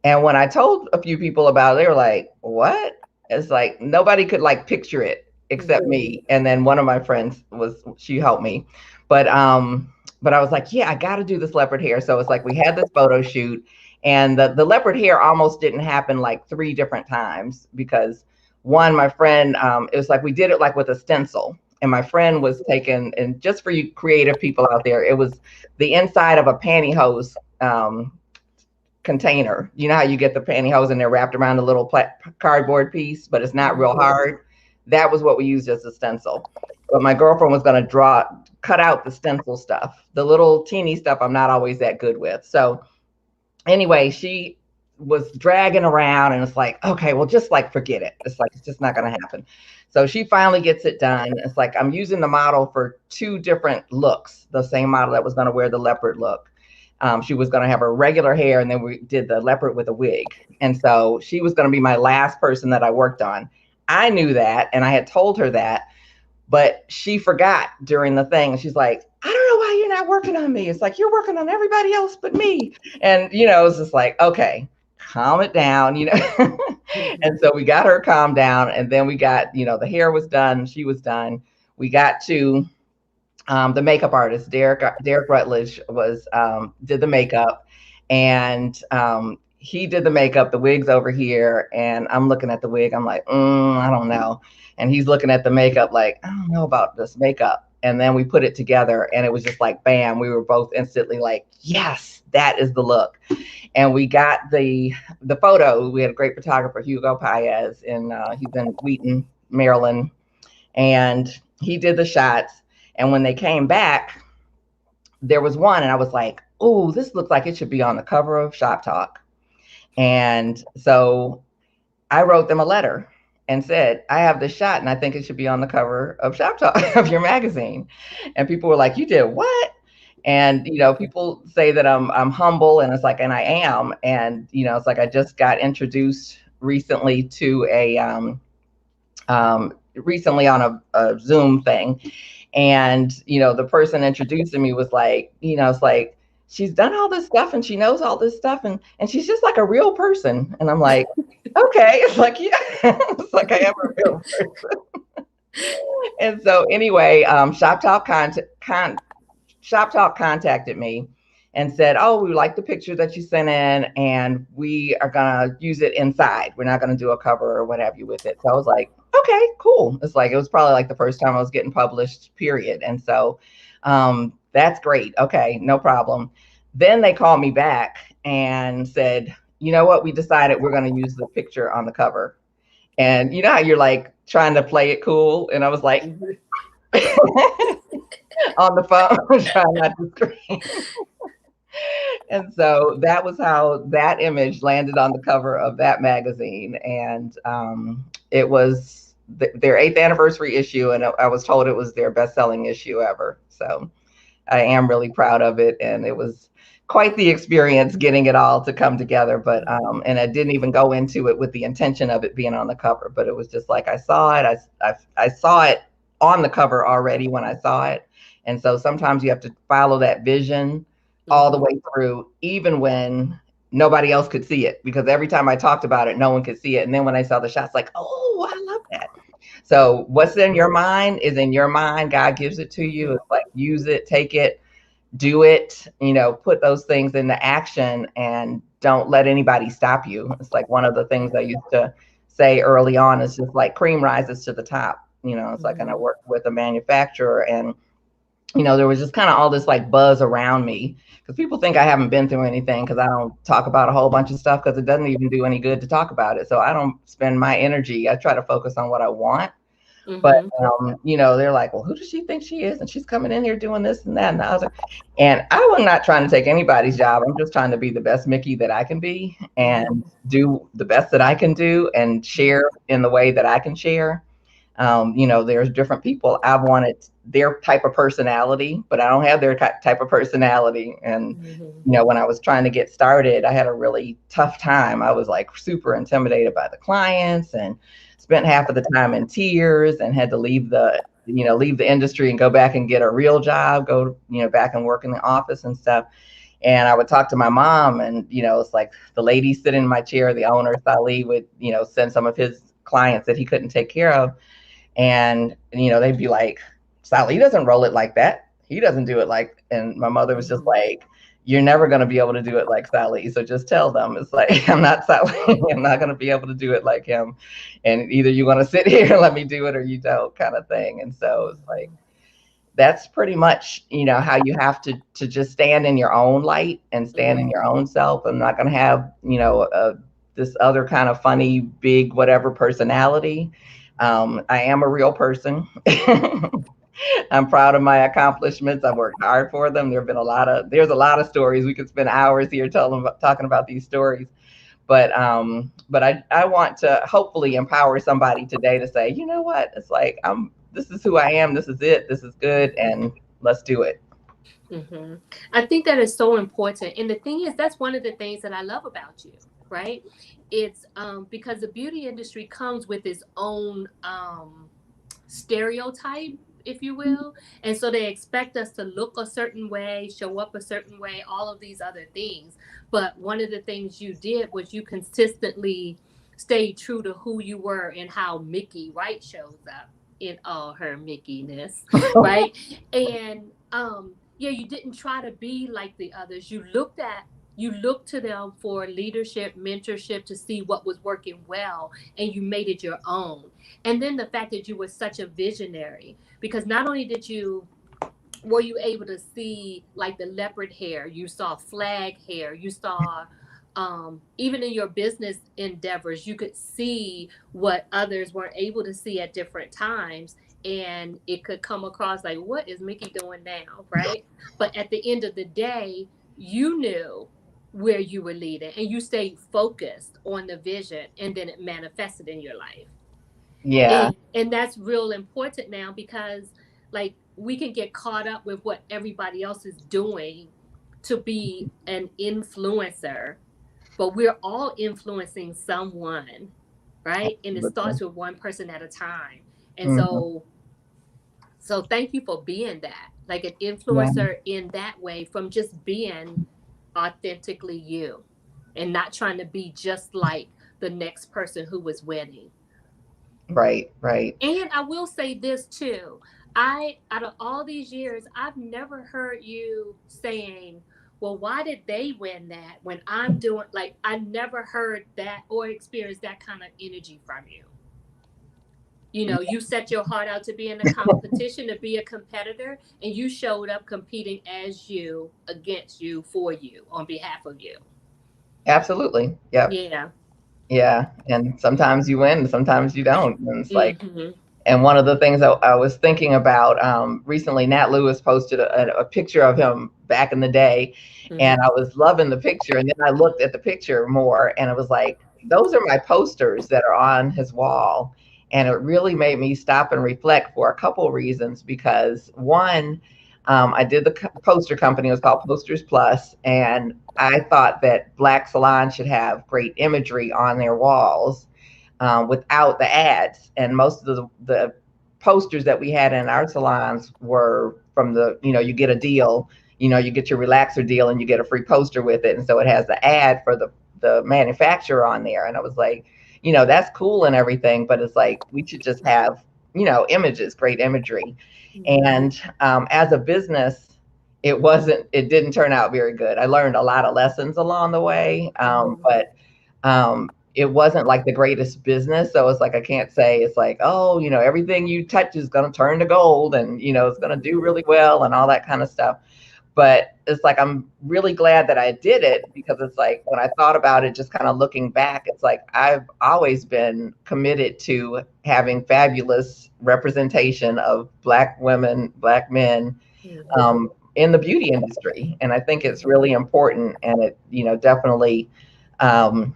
And when I told a few people about it, they were like, what? It's like nobody could like picture it except me. And then one of my friends she helped me. But I was like, yeah, I got to do this leopard hair. So it's like we had this photo shoot, and the leopard hair almost didn't happen like 3 different times, because one, my friend, it was like we did it like with a stencil. And my friend was taking, and just for you creative people out there, it was the inside of a pantyhose container. You know how you get the pantyhose and they're wrapped around a little cardboard piece, but it's not real hard. That was what we used as a stencil. But my girlfriend was going to cut out the stencil stuff. The little teeny stuff I'm not always that good with. So anyway, she was dragging around, and it's like, okay, well, just like forget it. It's like, it's just not going to happen. So she finally gets it done. It's like I'm using the model for 2 different looks, the same model that was going to wear the leopard look. She was going to have her regular hair, and then we did the leopard with a wig. And so she was going to be my last person that I worked on. I knew that, and I had told her that, but she forgot during the thing. She's like, I don't know why you're not working on me. It's like, you're working on everybody else but me. And, it's just like, okay, calm it down, And so we got her calmed down, and then we got, the hair was done. She was done. We got to the makeup artist, Derek Rutledge, did the makeup, and he did the makeup. The wig's over here, and I'm looking at the wig. I'm like, I don't know. And he's looking at the makeup like, I don't know about this makeup. And then we put it together, and it was just like, bam, we were both instantly like, yes, that is the look. And we got the photo. We had a great photographer, Hugo Paez, and he's in Wheaton, Maryland, and he did the shots. And when they came back, there was one, and I was like, oh, this looks like it should be on the cover of Shop Talk. And so I wrote them a letter and said, I have this shot, and I think it should be on the cover of Shop Talk, of your magazine. And people were like, you did what? And, people say that I'm humble, and it's like, and I am. And, it's like I just got introduced recently to recently on a Zoom thing. And, the person introducing me was like, it's like, she's done all this stuff, and she knows all this stuff, and she's just like a real person. And I'm like, okay. It's like, yeah, it's like I am a real person. And so anyway, Shop Talk contacted me and said, oh, we like the picture that you sent in, and we are going to use it inside. We're not going to do a cover or what have you with it. So I was like, okay, cool. It's like, it was probably like the first time I was getting published, period. And so that's great. Okay, no problem. Then they called me back and said, you know what? We decided we're going to use the picture on the cover. And you know how you're like trying to play it cool? And I was like, on the phone, trying not to scream. And so that was how that image landed on the cover of that magazine. And it was their 8th anniversary issue, and I was told it was their best-selling issue ever. So I am really proud of it, and it was quite the experience getting it all to come together. But and I didn't even go into it with the intention of it being on the cover, but it was just like I saw it. I saw it on the cover already when I saw it, and so sometimes you have to follow that vision all the way through, even when nobody else could see it, because every time I talked about it, no one could see it. And then when I saw the shots, like, oh, I love that. So what's in your mind is in your mind. God gives it to you. It's like, use it, take it, do it, put those things into action, and don't let anybody stop you. It's like one of the things I used to say early on is just like cream rises to the top. It's like, and I worked with a manufacturer, and there was just kind of all this like buzz around me, because people think I haven't been through anything because I don't talk about a whole bunch of stuff, because it doesn't even do any good to talk about it. So I don't spend my energy. I try to focus on what I want. But, they're like, well, who does she think she is? And she's coming in here doing this and that and the other. And I was not trying to take anybody's job. I'm just trying to be the best Miki that I can be, and do the best that I can do, and share in the way that I can share. There's different people. I wanted their type of personality, but I don't have their type of personality. And, when I was trying to get started, I had a really tough time. I was like super intimidated by the clients, and spent half of the time in tears, and had to leave the industry and go back and get a real job, go, back and work in the office and stuff. And I would talk to my mom, and, it's like the lady sitting in my chair, the owner, Sali, would, send some of his clients that he couldn't take care of. And, they'd be like, Sally doesn't roll it like that. He doesn't do it like, and my mother was just like, you're never going to be able to do it like Sally. So just tell them. It's like, I'm not Sally. I'm not going to be able to do it like him. And either you want to sit here and let me do it, or you don't, kind of thing. And so it's like, that's pretty much, how you have to just stand in your own light and stand in your own self. I'm not going to have, this other kind of funny, big, whatever personality. I am a real person. I'm proud of my accomplishments. I've worked hard for them. There's a lot of stories. We could spend hours here talking about these stories. But I want to hopefully empower somebody today to say, you know what? It's like, this is who I am. This is it. This is good. And let's do it.
I think that is so important. And the thing is, that's one of the things that I love about you, right? It's because the beauty industry comes with its own stereotype, if you will. And so they expect us to look a certain way, show up a certain way, all of these other things. But one of the things you did was you consistently stayed true to who you were and how Miki Wright shows up in all her Mickiness, right? And you didn't try to be like the others. You looked to them for leadership, mentorship, to see what was working well, and you made it your own. And then the fact that you were such a visionary, because not only were you able to see like the leopard hair, you saw flag hair, you saw even in your business endeavors, you could see what others weren't able to see at different times. And it could come across like, what is Miki doing now, right? But at the end of the day, you knew where you were leading, and you stayed focused on the vision, and then it manifested in your life.
Yeah.
And that's real important now, because like we can get caught up with what everybody else is doing to be an influencer, but we're all influencing someone, right? And it starts with one person at a time. And so thank you for being that, like an influencer in that way, from just being authentically you and not trying to be just like the next person who was winning.
Right.
And I will say this too. Out of all these years, I've never heard you saying, well, why did they win that when I'm doing, like, I never heard that or experienced that kind of energy from you. You set your heart out to be in a competition, to be a competitor, and you showed up competing as you, against you, for you, on behalf of you.
Absolutely. Yep. Yeah. And sometimes you win, sometimes you don't. And it's like, and one of the things I was thinking about recently, Nat Lewis posted a picture of him back in the day, and I was loving the picture. And then I looked at the picture more, and it was like, those are my posters that are on his wall. And it really made me stop and reflect for a couple of reasons, because one, I did the poster company. It was called Posters Plus, and I thought that Black salons should have great imagery on their walls without the ads. And most of the posters that we had in our salons were from the, you get a deal, you get your relaxer deal and you get a free poster with it. And so it has the ad for the manufacturer on there. And I was like, that's cool and everything, but it's like, we should just have, images, great imagery. And as a business, it didn't turn out very good. I learned a lot of lessons along the way, but it wasn't like the greatest business. So it's like, I can't say it's like, oh, everything you touch is going to turn to gold and, it's going to do really well and all that kind of stuff. But it's like, I'm really glad that I did it, because it's like, when I thought about it, just kind of looking back, it's like, I've always been committed to having fabulous representation of Black women, Black men, in the beauty industry. And I think it's really important. And it, definitely, I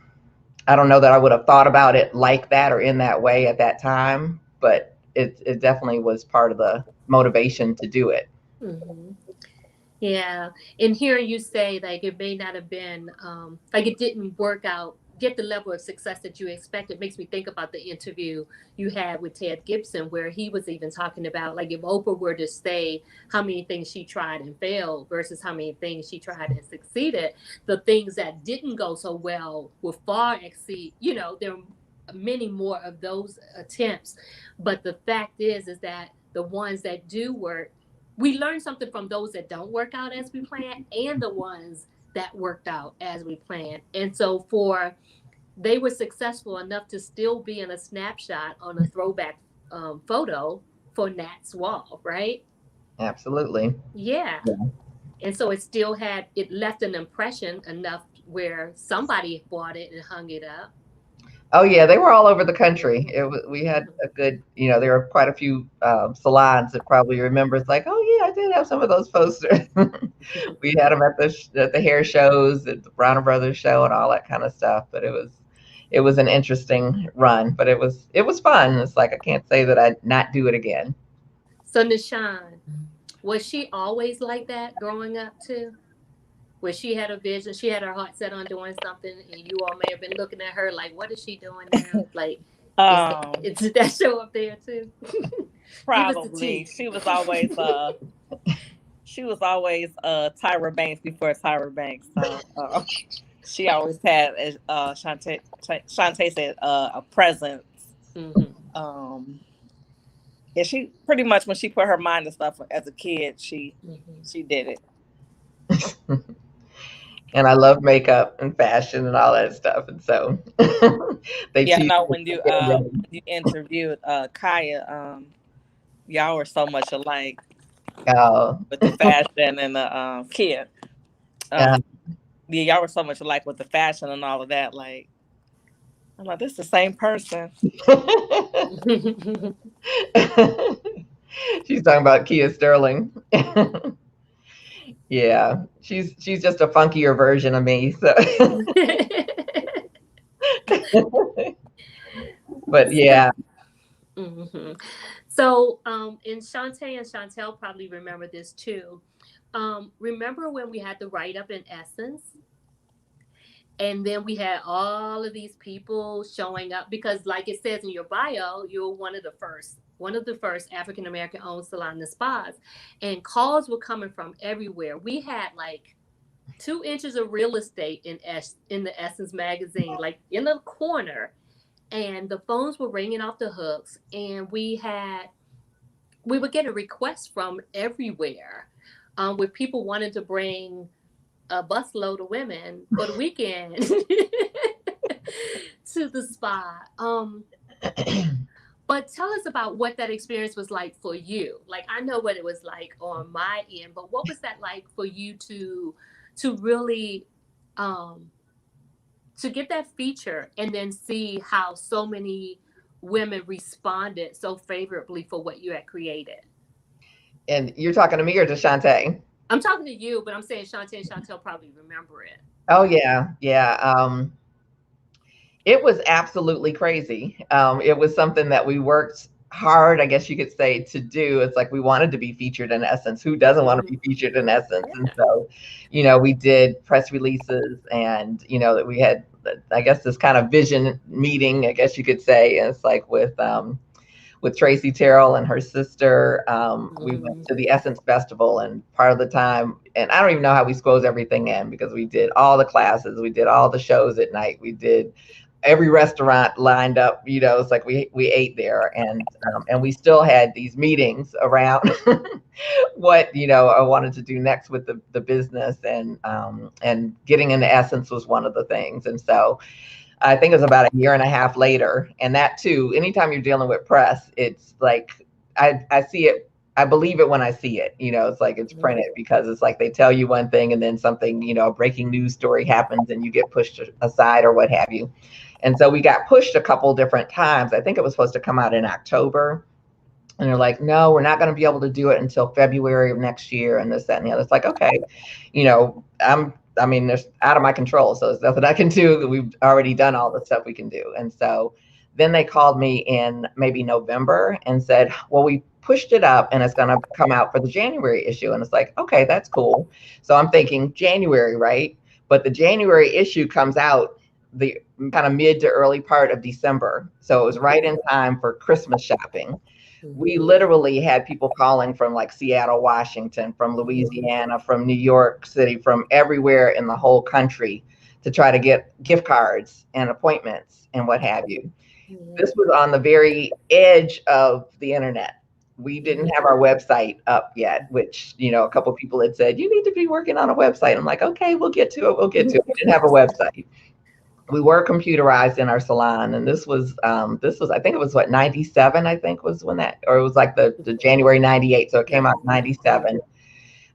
don't know that I would have thought about it like that or in that way at that time, but it definitely was part of the motivation to do it.
Yeah. And hearing you say like it may not have been like it didn't work out, get the level of success that you expected, makes me think about the interview you had with Ted Gibson, where he was even talking about like, if Oprah were to say how many things she tried and failed versus how many things she tried and succeeded, the things that didn't go so well will far exceed, there are many more of those attempts. But the fact is that the ones that do work, we learn something from those that don't work out as we plan and the ones that worked out as we planned. And so they were successful enough to still be in a snapshot on a throwback photo for Nat's wall, right?
Absolutely.
Yeah. And so it left an impression enough where somebody bought it and hung it up.
Oh yeah, they were all over the country. We had a good, there were quite a few salons that probably remember. It's like, oh yeah, I did have some of those posters. We had them at the hair shows, at the Bronner Brothers show, and all that kind of stuff. But it was an interesting run, but it was fun. It's like, I can't say that I'd not do it again.
So Nishan, was she always like that growing up too? Where she had a vision, she had her heart set on doing something, and you all may have been looking at her like, what is she doing now? Like, did that show up there too?
Probably. She was always Tyra Banks before Tyra Banks. So she always had, as Shantae said, a presence. Yeah, she pretty much, when she put her mind to stuff as a kid, she did it.
And I love makeup and fashion and all that stuff. And so
when you interviewed Kaya, y'all were so much alike with the fashion and the kid. Y'all were so much alike with the fashion and all of that. Like, I'm like, this is the same person.
She's talking about Kia Sterling. Yeah, she's just a funkier version of me. So. But yeah.
So, and Shantae and Chantel probably remember this too. Remember when we had the write-up in Essence? And then we had all of these people showing up because, like it says in your bio, you're one of the first African-American owned salon and spas. And calls were coming from everywhere. We had like 2 inches of real estate in the Essence magazine, like in the corner. And the phones were ringing off the hooks. And we were getting requests from everywhere where people wanted to bring a busload of women for the weekend to the spa. But tell us about what that experience was like for you. Like, I know what it was like on my end, but what was that like for you to really to get that feature and then see how so many women responded so favorably for what you had created?
And you're talking to me or to Shantae?
I'm talking to you, but I'm saying Shantae and Chantel probably remember it.
Oh yeah. It was absolutely crazy. It was something that we worked hard, I guess you could say, to do. It's like we wanted to be featured in Essence. Who doesn't want to be featured in Essence? And so, we did press releases, and that we had, I guess, this kind of vision meeting, I guess you could say. And it's like with Tracy Terrell and her sister, we went to the Essence Festival, and part of the time, and I don't even know how we squeezed everything in, because we did all the classes, we did all the shows at night, we did every restaurant lined up, it's like we ate there, and we still had these meetings around what I wanted to do next with the business, and getting into Essence was one of the things. And so I think it was about a year and a half later. And that too, anytime you're dealing with press, it's like, I see it, I believe it when I see it, it's like it's printed, because it's like they tell you one thing and then something, a breaking news story happens and you get pushed aside or what have you. And so we got pushed a couple different times. I think it was supposed to come out in October. And they're like, no, we're not going to be able to do it until February of next year, and this, that, and the other. It's like, okay, there's out of my control. So there's nothing I can do. We've already done all the stuff we can do. And so then they called me in maybe November and said, well, we pushed it up and it's going to come out for the January issue. And it's like, okay, that's cool. So I'm thinking January, right? But the January issue comes out the kind of mid to early part of December. So it was right in time for Christmas shopping. We literally had people calling from like Seattle, Washington, from Louisiana, from New York City, from everywhere in the whole country to try to get gift cards and appointments and what have you. This was on the very edge of the internet. We didn't have our website up yet, which, a couple of people had said, you need to be working on a website. I'm like, okay, we'll get to it. We didn't have a website. We were computerized in our salon, and this was I think it was 97, I think was when that, or it was like the January 98. So it came out 97,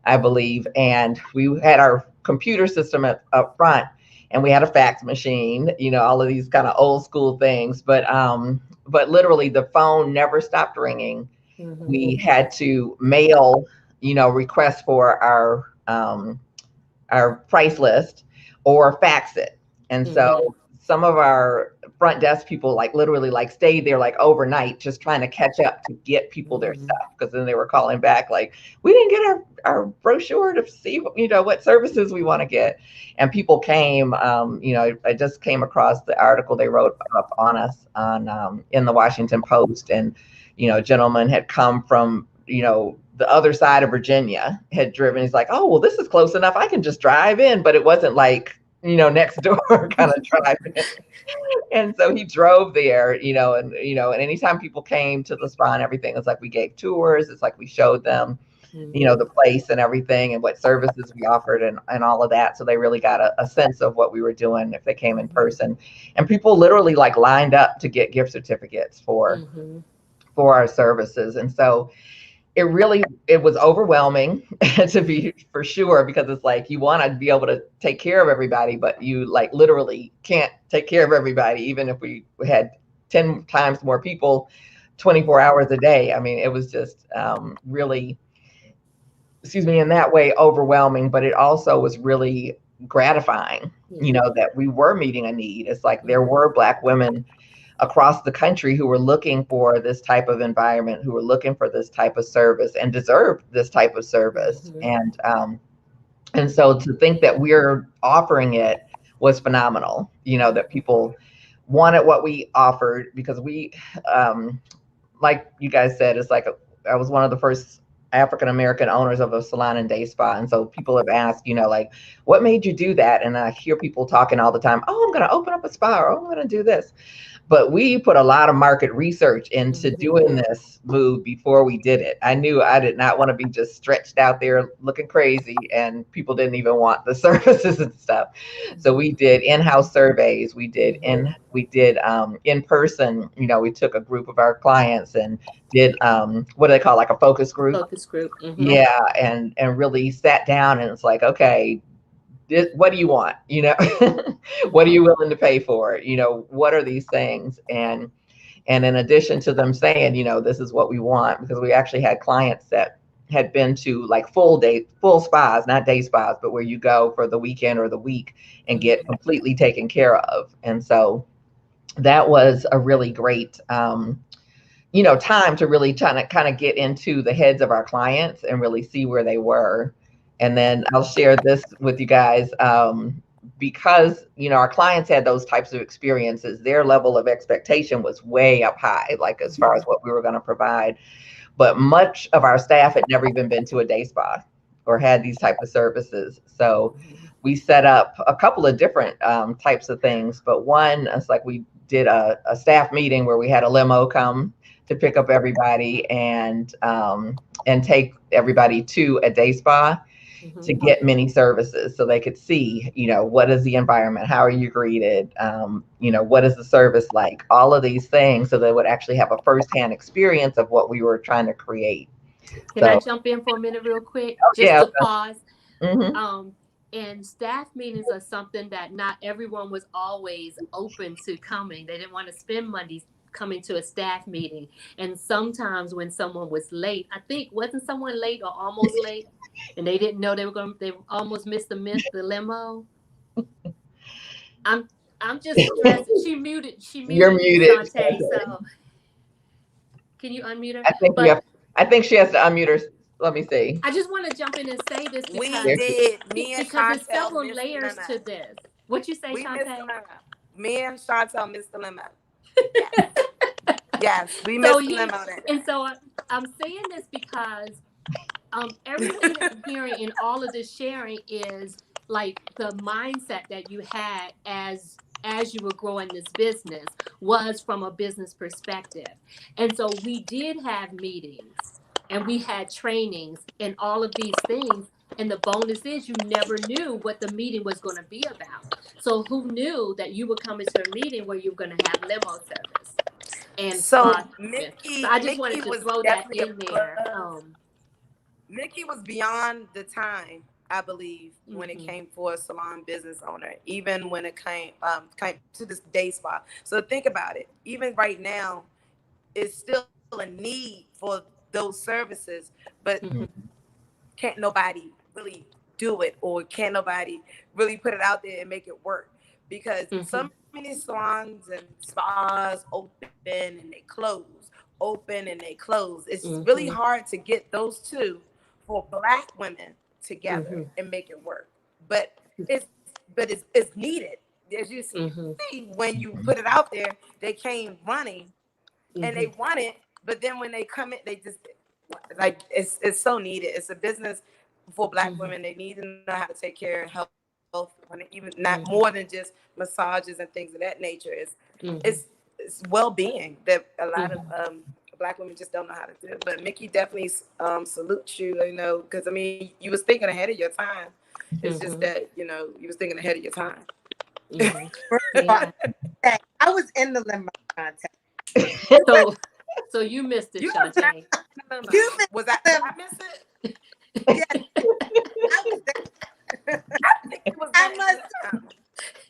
I believe. And we had our computer system up front, and we had a fax machine, all of these kind of old school things. But literally the phone never stopped ringing. We had to mail, requests for our price list or fax it. And so some of our front desk people literally stayed there overnight, just trying to catch up to get people their stuff. Because then they were calling back we didn't get our brochure to see what services we want to get. And people came, I just came across the article they wrote up on us in the Washington Post. And, a gentleman had come from, the other side of Virginia, had driven. He's like, oh, well, this is close enough, I can just drive in. But it wasn't next door kind of driving. And so he drove there, and anytime people came to the spa and everything, it's like we gave tours. It's like we showed them, the place and everything and what services we offered and all of that. So they really got a sense of what we were doing if they came in person. And people literally lined up to get gift certificates for our services. And so it was overwhelming to be for sure, because it's like you want to be able to take care of everybody, but you literally can't take care of everybody, even if we had 10 times more people 24 hours a day. I mean, it was just really, in that way overwhelming, but it also was really gratifying, that we were meeting a need. It's like there were Black women across the country who were looking for this type of environment, who were looking for this type of service and deserved this type of service. And so to think that we're offering it was phenomenal, that people wanted what we offered, because we, like you guys said, it's like I was one of the first African-American owners of a salon and day spa. And so people have asked, what made you do that? And I hear people talking all the time, oh, I'm going to open up a spa, or oh, I'm going to do this. But we put a lot of market research into doing this move before we did it. I knew I did not want to be just stretched out there looking crazy, and people didn't even want the services and stuff. So we did in-house surveys. We did in person. We took a group of our clients and did what do they call, a focus group?
Focus group.
Yeah, and really sat down, and it's like, okay, what do you want? What are you willing to pay for? What are these things? And in addition to them saying, this is what we want, because we actually had clients that had been to full spas, not day spas, but where you go for the weekend or the week and get completely taken care of. And so that was a really great, time to really kind of get into the heads of our clients and really see where they were. And then I'll share this with you guys. Because our clients had those types of experiences, their level of expectation was way up high, like as far as what we were going to provide. But much of our staff had never even been to a day spa or had these type of services. So we set up a couple of different types of things. But one, it's like we did a staff meeting where we had a limo come to pick up everybody and take everybody to a day spa to get many services, so they could see, what is the environment? How are you greeted? What is the service like? All of these things, so they would actually have a firsthand experience of what we were trying to create.
Can I jump in for a minute real quick? Just to pause. And staff meetings are something that not everyone was always open to coming. They didn't want to spend Mondays coming to a staff meeting. And sometimes when someone was late, I think, wasn't someone late or almost late? And they didn't know they almost missed the limo. I'm just stressing. She muted
You're muted.
Shantae, so can you unmute her?
I think she has to unmute her. Let me see.
I just want to jump in and say this because
because
there's several layers to this. What you say, Shantae?
Me and Chantel missed the limo. Yes, yes, we missed the limo.
And so I'm saying this because everything that I'm hearing in all of this sharing is like the mindset that you had as you were growing this business was from a business perspective. And so we did have meetings and we had trainings and all of these things. And the bonus is you never knew what the meeting was going to be about. So who knew that you would come into a meeting where you were going to have limo service? And
so Miki,
I just wanted to throw that in there.
Miki was beyond the time, I believe, when it came for a salon business owner, even when it came to this day spa. So think about it. Even right now, it's still a need for those services, but can't nobody really do it, or can't nobody really put it out there and make it work, because so many salons and spas open and they close, open and they close. It's really hard to get those two for Black women together and make it work. But it's needed. As you see, when you put it out there, they came running and they want it. But then when they come in, they just like it's so needed. It's a business for Black women. They need to know how to take care of health, even not more than just massages and things of that nature. It's well-being that a lot of Black women just don't know how to do. But Miki definitely salutes you, because I mean, you was thinking ahead of your time. It's just that, you was thinking ahead of your time.
I was in the limo contest.
So you missed it, Shantae.
Was that I missed it?
Yes. I was there. I must,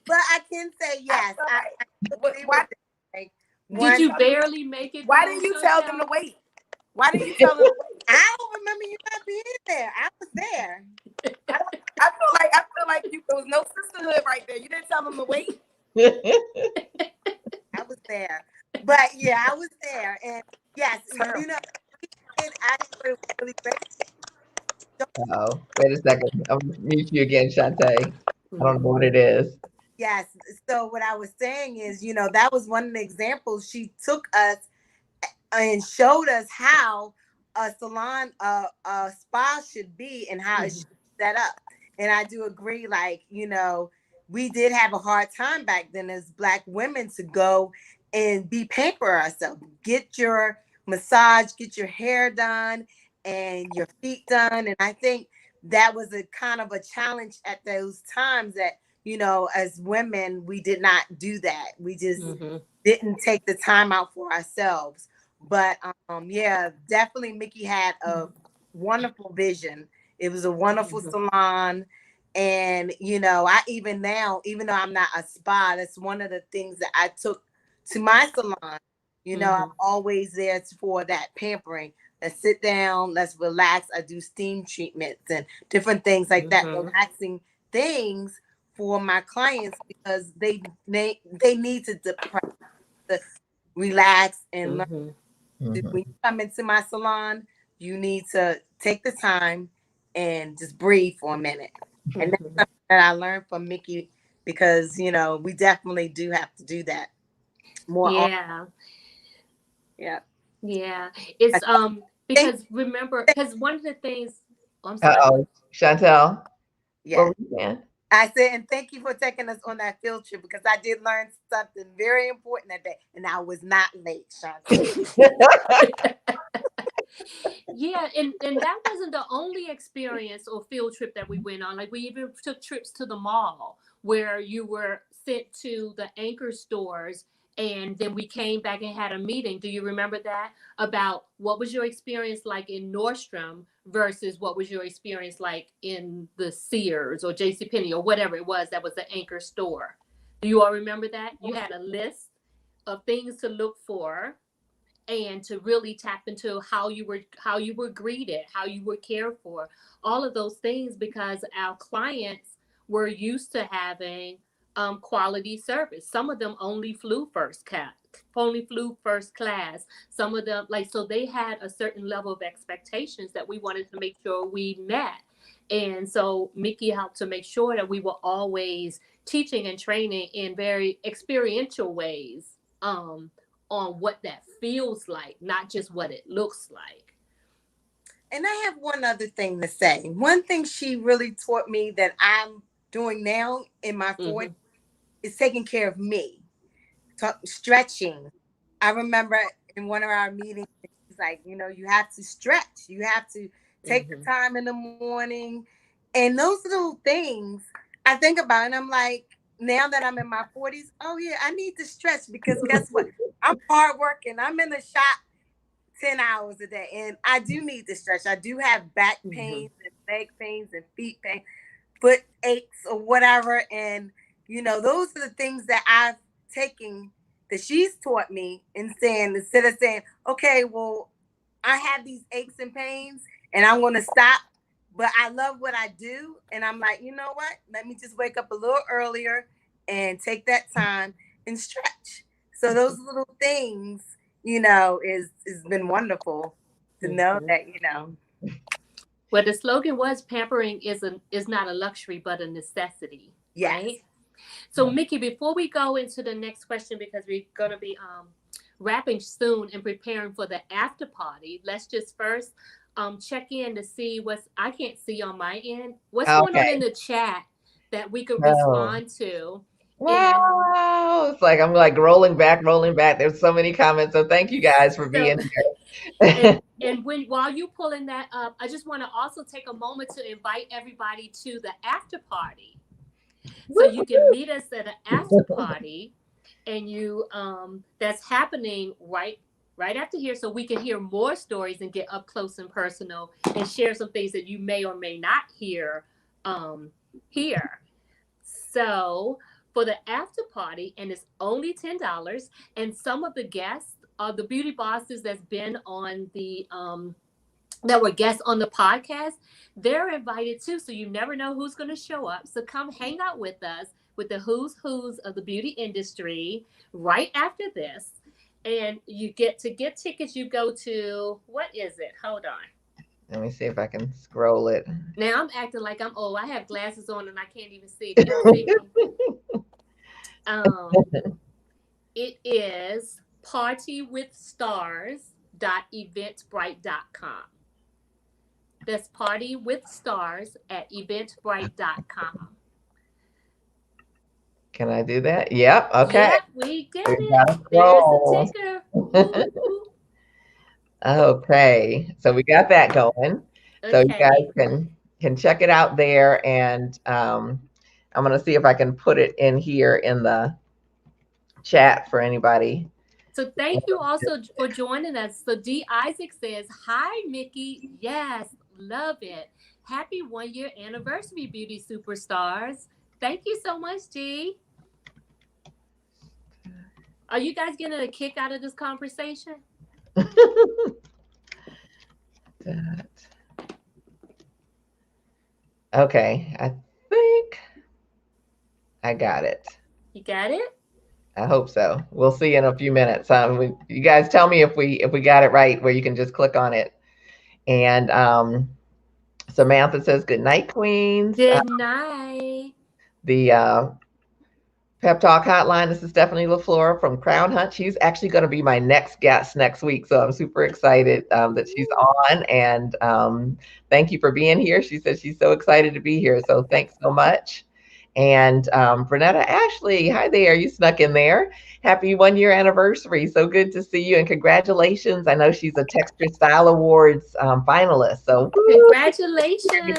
but I can say yes.
Did you barely make it?
Why didn't you tell them to wait? Why didn't you tell them to wait?
I don't remember you not being there. I was there.
I feel like there was no sisterhood right there. You didn't tell them to wait.
I was there. But yeah, I was there. And yes, I was really great.
Oh, wait a second. I'll mute you again, Shantae. I don't know what it is.
Yes. So what I was saying is, that was one of the examples. She took us and showed us how a salon, a spa should be and how it should be set up. And I do agree, we did have a hard time back then as Black women to go and pamper ourselves. Get your massage, get your hair done and your feet done. And I think that was a kind of a challenge at those times that, as women, we did not do that. We just didn't take the time out for ourselves. But yeah, definitely Miki had a wonderful vision. It was a wonderful salon. And, I even now, even though I'm not a spa, that's one of the things that I took to my salon. I'm always there for that pampering. Let's sit down, let's relax. I do steam treatments and different things like that, relaxing things for my clients, because they need to relax and learn
Mhm.
When you come into my salon, you need to take the time and just breathe for a minute. And that's something that I learned from Miki, because we definitely do have to do that more often.
Yeah.
Yeah.
Yeah. It's
Thank
because remember, because one of the things, oh, I'm sorry.
Uh-oh, Chantel, what
Yeah.
were you saying?
I said, and thank you for taking us on that field trip, because I did learn something very important that day, and I was not late, Chantel.
Yeah, and that wasn't the only experience or field trip that we went on. Like we even took trips to the mall where you were sent to the anchor stores, and then we came back and had a meeting. Do you remember that? About what was your experience like in Nordstrom versus what was your experience like in the Sears or JCPenney or whatever it was that was the anchor store. Do you all remember that? You had a list of things to look for and to really tap into how you were greeted, how you were cared for, all of those things, because our clients were used to having quality service. Some of them only flew first class. Some of them, like, so they had a certain level of expectations that we wanted to make sure we met. And so Miki helped to make sure that we were always teaching and training in very experiential ways, on what that feels like, not just what it looks like.
And I have one other thing to say. One thing she really taught me that I'm doing now in my 40s is taking care of me, stretching. I remember in one of our meetings, she's like, you have to stretch. You have to take the time in the morning. And those little things I think about, and I'm like, now that I'm in my 40s, oh yeah, I need to stretch, because guess what? I'm hard working. I'm in the shop 10 hours a day, and I do need to stretch. I do have back pains and leg pains and feet pain, foot aches or whatever. And those are the things that I've taken, that she's taught me, and saying, instead of saying, okay, well, I have these aches and pains and I'm going to stop, but I love what I do. And I'm like, you know what? Let me just wake up a little earlier and take that time and stretch. So those little things, is been wonderful to know that.
Well, the slogan was pampering is not a luxury but a necessity,
Yes.
right? So Miki, before we go into the next question, because we're going to be wrapping soon and preparing for the after party, let's just first check in to see I can't see on my end. What's going on in the chat that we could respond to?
Wow. It's like I'm like rolling back. There's so many comments. So thank you guys for being here.
And while you pulling that up, I just want to also take a moment to invite everybody to the after party. So you can meet us at an after party, and you that's happening right after here, so we can hear more stories and get up close and personal and share some things that you may or may not hear here. So for the after party, and it's only $10, and some of the guests are the beauty bosses that's been on the that were guests on the podcast. They're invited too, so you never know who's going to show up. So come hang out with us, with the who's of the beauty industry right after this. And you get tickets. You go to, what is it? Hold on.
Let me see if I can scroll it.
Now I'm acting like I'm old. I have glasses on and I can't even see. Can you see me? It is partywithstars.eventbrite.com. That's partywithstars@eventbrite.com.
Can I do that? Yep. Okay.
Yep, we get it. There's the ticker.
Okay. So we got that going. So you guys can check it out there, and I'm gonna see if I can put it in here in the chat for anybody.
So thank you also for joining us. So D. Isaac says, hi, Miki. Yes, love it. Happy 1-year anniversary, Beauty Superstars. Thank you so much, G. Are you guys getting a kick out of this conversation?
Okay, I think I got it.
You got it?
I hope so. We'll see in a few minutes. You guys tell me if we got it right, where you can just click on it. And Samantha says, "Good night, Queens."
Good night.
The Pep Talk Hotline. This is Stephanie LaFleur from Crown Hunt. She's actually going to be my next guest next week, so I'm super excited that she's on. And thank you for being here. She said she's so excited to be here, so thanks so much. And Bernetta Ashley, hi there. You snuck in there. Happy 1 year anniversary. So good to see you, and congratulations. I know she's a Texture Style Awards finalist. So
Congratulations.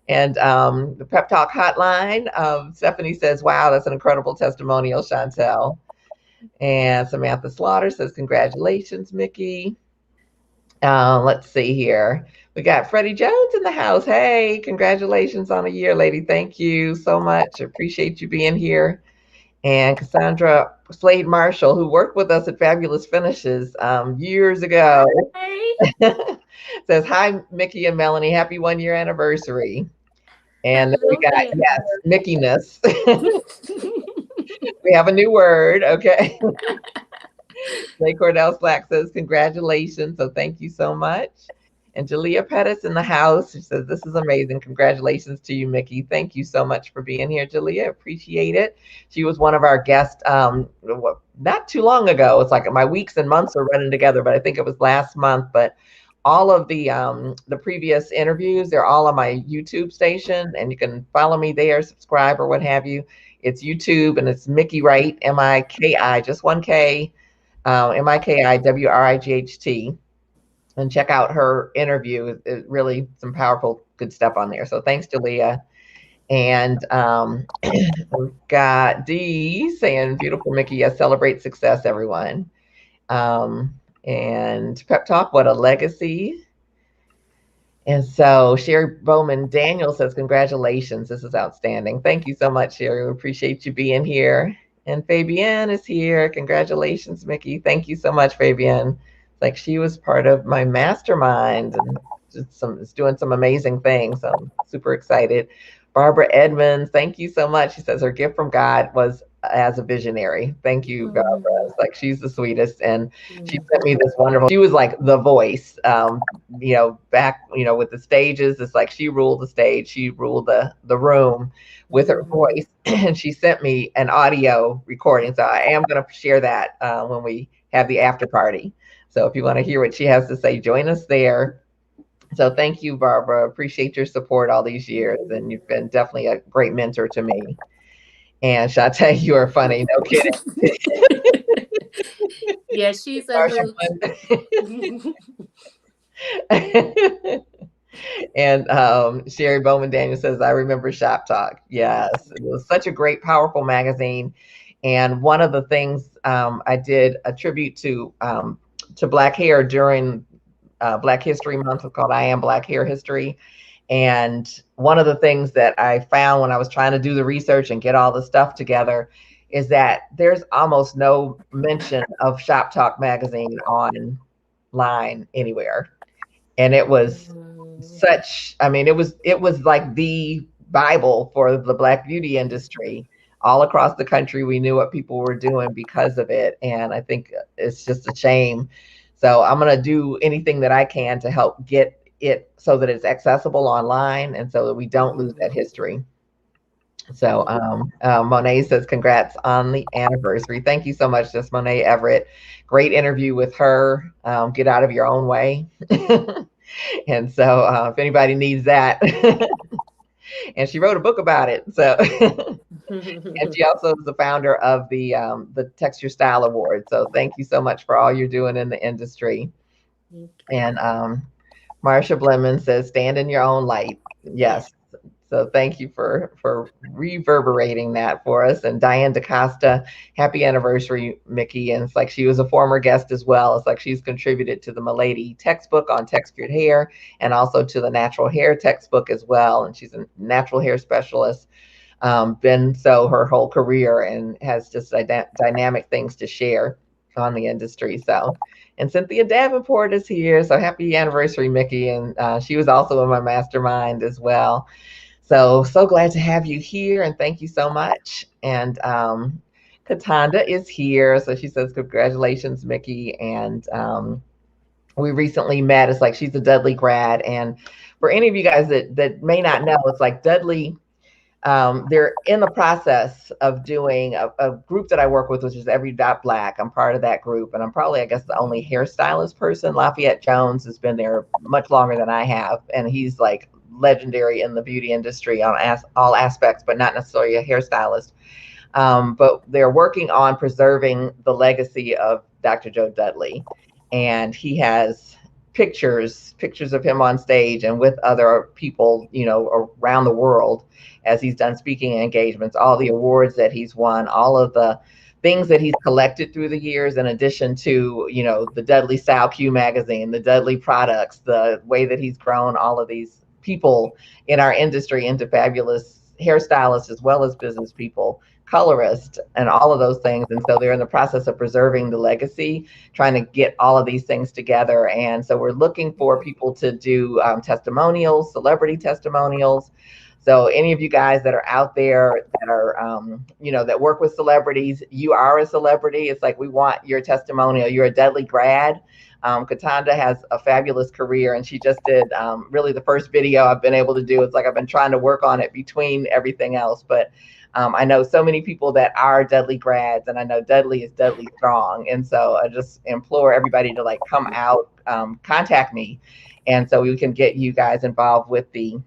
And the Pep Talk Hotline, Stephanie says, "Wow, that's an incredible testimonial, Chantel." And Samantha Slaughter says, "Congratulations, Miki." Let's see here. We got Freddie Jones in the house. Hey, congratulations on a year, lady. Thank you so much. Appreciate you being here. And Cassandra Slade Marshall, who worked with us at Fabulous Finishes years ago, says, "Hi, Miki and Melanie. Happy 1 year anniversary." And then we got, yes, Mickey-ness. We have a new word, okay? Jay Cordell Slack says, "Congratulations." So thank you so much. And Jalea Pettis in the house. She says, "This is amazing. Congratulations to you, Miki." Thank you so much for being here, Jalea. Appreciate it. She was one of our guests not too long ago. It's like my weeks and months are running together, but I think it was last month. But all of the previous interviews, they're all on my YouTube station, and you can follow me there, subscribe or what have you. It's YouTube, and it's Miki Wright, Miki, just one K, Miki Wright. And check out her interview. It really some powerful, good stuff on there. So thanks, Jalea. And we've got Dee saying, "Beautiful Miki, yes, celebrate success, everyone." And Pep Talk, what a legacy. And so Sherry Bowman Daniel says, "Congratulations. This is outstanding." Thank you so much, Sherry. We appreciate you being here. And Fabienne is here. "Congratulations, Miki." Thank you so much, Fabienne. Like, she was part of my mastermind and is doing some amazing things. So I'm super excited. Barbara Edmonds, thank you so much. She says her gift from God was as a visionary. Thank you, Barbara. It's like, she's the sweetest. And she sent me this wonderful, she was like the voice, back, with the stages. It's like she ruled the stage. She ruled the room with her voice. And she sent me an audio recording. So I am going to share that when we have the after party. So if you want to hear what she has to say, join us there. So thank you, Barbara. Appreciate your support all these years. And you've been definitely a great mentor to me. And Shantae, you are funny. No kidding.
Yeah, she's a hoot.
And Sherry Bowman Daniel says, "I remember Shop Talk." Yes, it was such a great, powerful magazine. And one of the things I did a tribute to Black hair during Black History Month, called "I Am Black Hair History." And one of the things that I found when I was trying to do the research and get all the stuff together is that there's almost no mention of Shop Talk magazine online anywhere. And it was it was like the Bible for the Black beauty industry. All across the country, we knew what people were doing because of it. And I think it's just a shame. So I'm going to do anything that I can to help get it so that it's accessible online, and so that we don't lose that history. So Monet says, "Congrats on the anniversary." Thank you so much, just Monet Everett. Great interview with her. Get out of your own way. And so if anybody needs that. And she wrote a book about it. So and she also is the founder of the Texture Style Award. So thank you so much for all you're doing in the industry. And Marsha Blemon says, "Stand in your own light." Yes. So thank you for reverberating that for us. And Diane DaCosta, "Happy anniversary, Miki." And it's like she was a former guest as well. It's like she's contributed to the Milady textbook on textured hair, and also to the natural hair textbook as well. And she's a natural hair specialist, been so her whole career, and has just dynamic things to share on the industry. So, and Cynthia Davenport is here. So happy anniversary, Miki. And she was also in my mastermind as well. So glad to have you here, and thank you so much. And Katanda is here, so she says congratulations, Miki. And we recently met. It's like she's a Dudley grad, and for any of you guys that may not know, it's like Dudley. They're in the process of doing a group that I work with, which is Every Dot Black. I'm part of that group, and I'm probably, I guess, the only hairstylist person. Lafayette Jones has been there much longer than I have, and he's like legendary in the beauty industry on all aspects, but not necessarily a hairstylist. But they're working on preserving the legacy of Dr. Joe Dudley, and he has pictures of him on stage and with other people, around the world as he's done speaking engagements, all the awards that he's won, all of the things that he's collected through the years, in addition to, the Dudley Style Q magazine, the Dudley products, the way that he's grown all of these people in our industry into fabulous hairstylists as well as business people, colorists, and all of those things. And so they're in the process of preserving the legacy, trying to get all of these things together. And so we're looking for people to do testimonials, celebrity testimonials. So any of you guys that are out there that are, that work with celebrities, you are a celebrity. It's like, we want your testimonial. You're a Dudley grad. Katanda has a fabulous career, and she just did really the first video I've been able to do. It's like I've been trying to work on it between everything else, but I know so many people that are Dudley grads, and I know Dudley is Dudley strong. And so I just implore everybody to come out, contact me. And so we can get you guys involved with the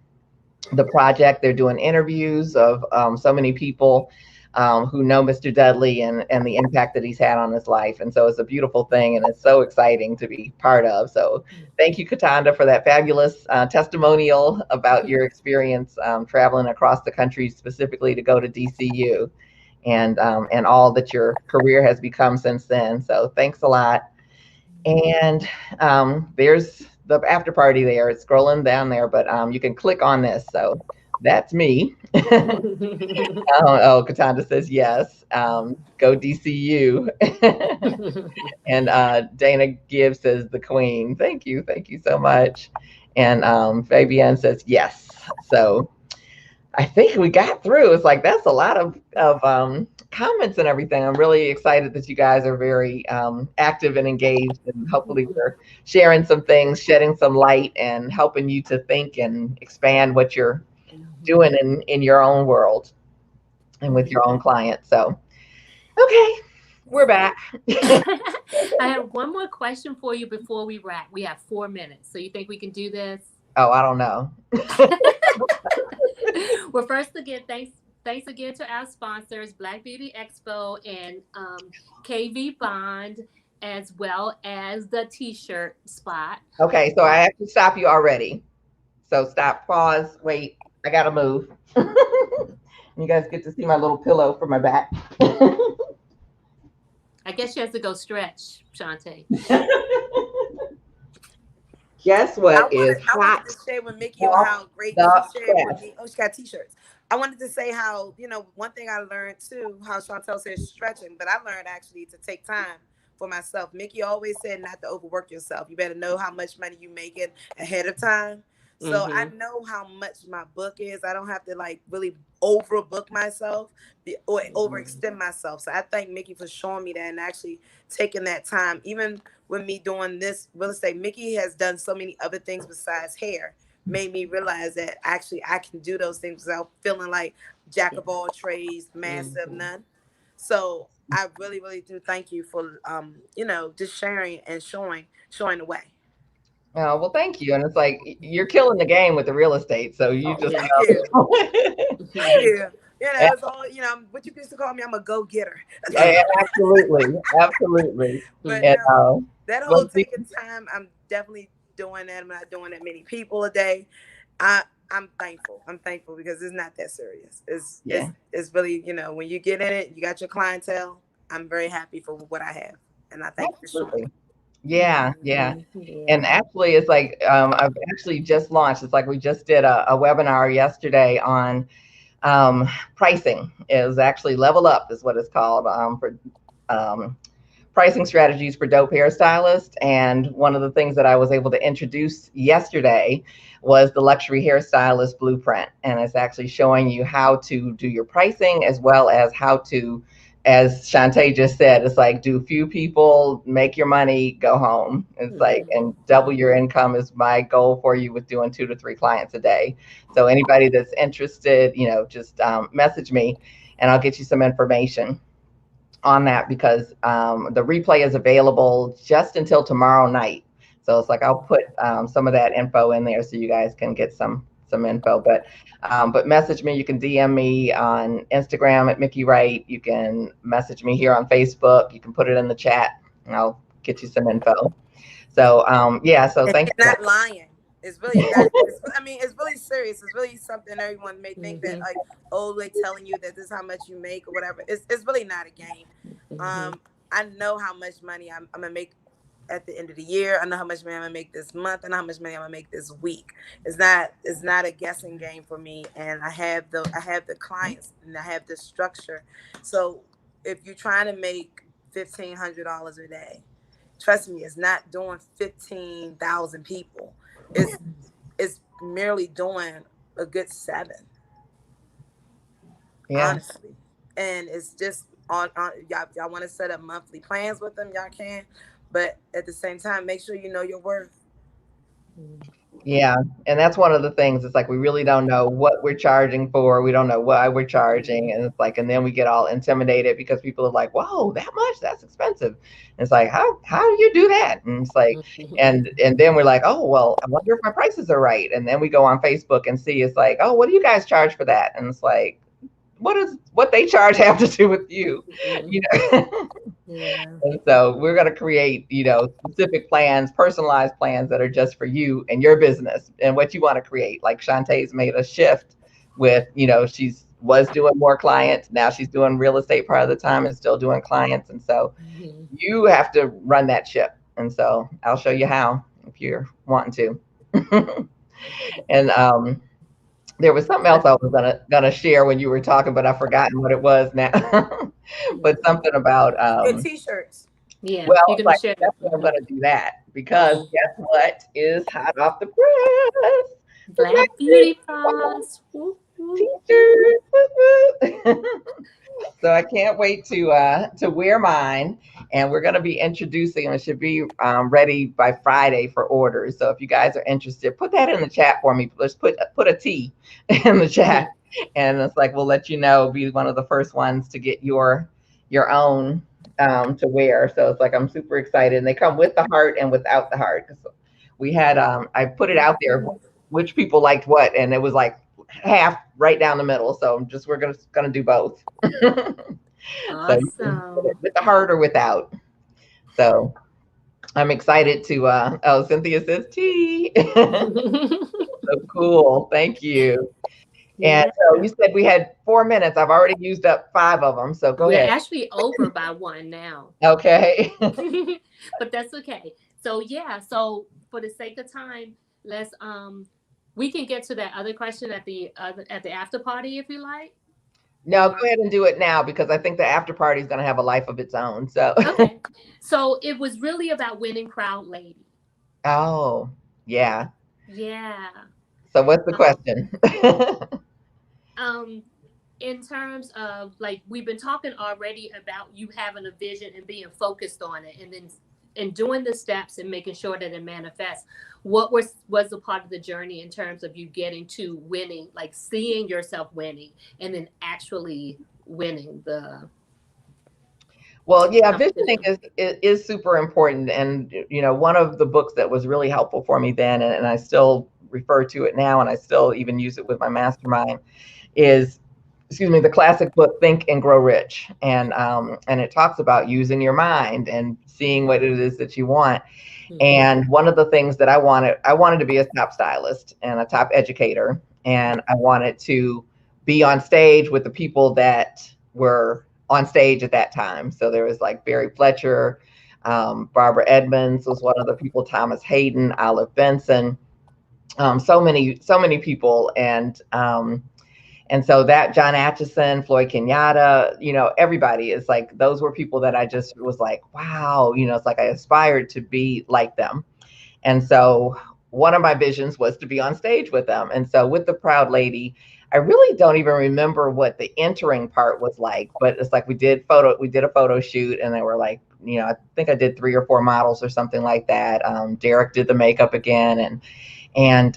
project. They're doing interviews of so many people who know Mr. Dudley and the impact that he's had on his life. And so it's a beautiful thing, and it's so exciting to be part of. So thank you, Katanda, for that fabulous testimonial about your experience traveling across the country, specifically to go to DCU, and all that your career has become since then. So thanks a lot. And there's the after party there. It's scrolling down there, but you can click on this. So that's me. Katanda says yes. Go DCU. And Dana Gibbs says the queen. Thank you so much. And Fabienne says yes. So I think we got through. It's like, that's a lot of comments and everything. I'm really excited that you guys are very active and engaged, and hopefully we're sharing some things, shedding some light, and helping you to think and expand what you're doing in your own world and with your own clients. So, okay, we're back.
I have one more question for you before we wrap. We have 4 minutes. So you think we can do this?
Oh, I don't know.
Well, first again, thanks again to our sponsors, Black Beauty Expo and KV Bond, as well as the t-shirt spot.
Okay, so I have to stop you already. So stop, pause, wait. I gotta move. You guys get to see my little pillow for my back.
I guess she has to go stretch, Shantae.
Guess what is hot?
I wanted to share with Miki on how great she shared with me. Oh, she got t-shirts. I wanted to say how, one thing I learned too, how Chantel says stretching, but I learned actually to take time for myself. Miki always said not to overwork yourself. You better know how much money you making ahead of time. So I know how much my book is. I don't have to really overbook myself or overextend myself. So I thank Miki for showing me that and actually taking that time. Even with me doing this real estate, Miki has done so many other things besides hair, made me realize that actually I can do those things without feeling like jack of all trades, master of none. So I really, really do thank you for, just sharing and showing the way.
Oh, well, thank you. And it's like, you're killing the game with the real estate. So you just
thank you. It's all, what you used to call me, I'm a go-getter.
Yeah, absolutely.
But that whole taking time, I'm definitely doing that. I'm not doing that many people a day. I'm thankful. I'm thankful because it's not that serious. It's really, when you get in it, you got your clientele. I'm very happy for what I have. And I thank you for sure.
Yeah. And actually, it's like, I've actually just launched. It's like we just did a webinar yesterday on pricing. It was actually Level Up is what it's called, for pricing strategies for dope hairstylists. And one of the things that I was able to introduce yesterday was the luxury hairstylist blueprint. And it's actually showing you how to do your pricing, as well as how to, as Shantae just said, it's like, do few people, make your money, go home. It's like, and double your income is my goal for you with doing 2 to 3 clients a day. So anybody that's interested, just message me and I'll get you some information on that, because the replay is available just until tomorrow night. So it's like, I'll put some of that info in there so you guys can get some info. But message me. You can DM me on Instagram at Miki Wright. You can message me here on Facebook. You can put it in the chat and I'll get you some info. So so thank you.
You're not lying. It's really not. It's really serious. It's really something everyone may think that, like, oh, they're telling you that this is how much you make or whatever. It's really not a game. I know how much money I'm gonna make at the end of the year. I know how much money I'm gonna make this month. I know how much money I'm gonna make this week. It's not a guessing game for me. And I have the clients and I have the structure. So if you're trying to make $1,500 a day, trust me, it's not doing 15,000 people. It's merely doing a good 7.
Yeah.
Honestly. And it's just on y'all want to set up monthly plans with them, y'all can, but at the same time, make sure you know your worth.
Yeah, and that's one of the things. It's like, we really don't know what we're charging for. We don't know why we're charging, and it's like, and then we get all intimidated because people are like, "Whoa, that much? That's expensive." And it's like, how do you do that? And it's like, and then we're like, "Oh, well, I wonder if my prices are right." And then we go on Facebook and see, it's like, "Oh, what do you guys charge for that?" And it's like, what they charge have to do with you? And so we're going to create, specific plans, personalized plans that are just for you and your business and what you want to create. Like Shantae's made a shift with, she's was doing more clients. Now she's doing real estate part of the time and still doing clients. And so you have to run that ship. And so I'll show you how, if you're wanting to. And there was something else I was gonna share when you were talking, but I've forgotten what it was now. But something about
Your t-shirts.
Yeah.
well,
You
it's
can
like,
share.
definitely I'm gonna do that, because guess what is hot off the press?
Black Beauty Boss.
T-shirts. So I can't wait to wear mine, and we're going to be introducing, and it should be ready by Friday for orders. So if you guys are interested, put that in the chat for me. Let's put a T in the chat, and it's like, we'll let you know. Be one of the first ones to get your own to wear. So it's like, I'm super excited, and they come with the heart and without the heart. We had I put it out there which people liked what, and it was like half right down the middle. So we're gonna do both.
Awesome.
So with the heart or without. So I'm excited to Cynthia says tea. So cool. Thank you. And so you said we had 4 minutes. I've already used up 5 of them. So go ahead.
We're actually over by 1 now.
Okay.
But that's okay. So so for the sake of time, let's we can get to that other question at the after party if you like.
No, go ahead and do it now, because I think the after party is going to have a life of its own. So
okay. So it was really about winning Proud Lady.
Oh, yeah.
Yeah.
So what's the question?
In terms of, like, we've been talking already about you having a vision and being focused on it, and then and doing the steps and making sure that it manifests. What was a part of the journey in terms of you getting to winning, like seeing yourself winning and then actually winning the
Well, yeah, visioning is super important. And, one of the books that was really helpful for me then, and I still refer to it now, and I still even use it with my mastermind, is, the classic book, Think and Grow Rich. And it talks about using your mind and seeing what it is that you want. And one of the things that I wanted to be a top stylist and a top educator. And I wanted to be on stage with the people that were on stage at that time. So there was like Barry Fletcher, Barbara Edmonds was one of the people, Thomas Hayden, Olive Benson, so many people. And And so that John Atchison, Floyd Kenyatta, everybody is like, those were people that I just was like, wow, it's like I aspired to be like them. And so one of my visions was to be on stage with them. And so with the Proud Lady, I really don't even remember what the entering part was like, but it's like we did a photo shoot, and they were like, I think I did 3 or 4 models or something like that. Derek did the makeup again, and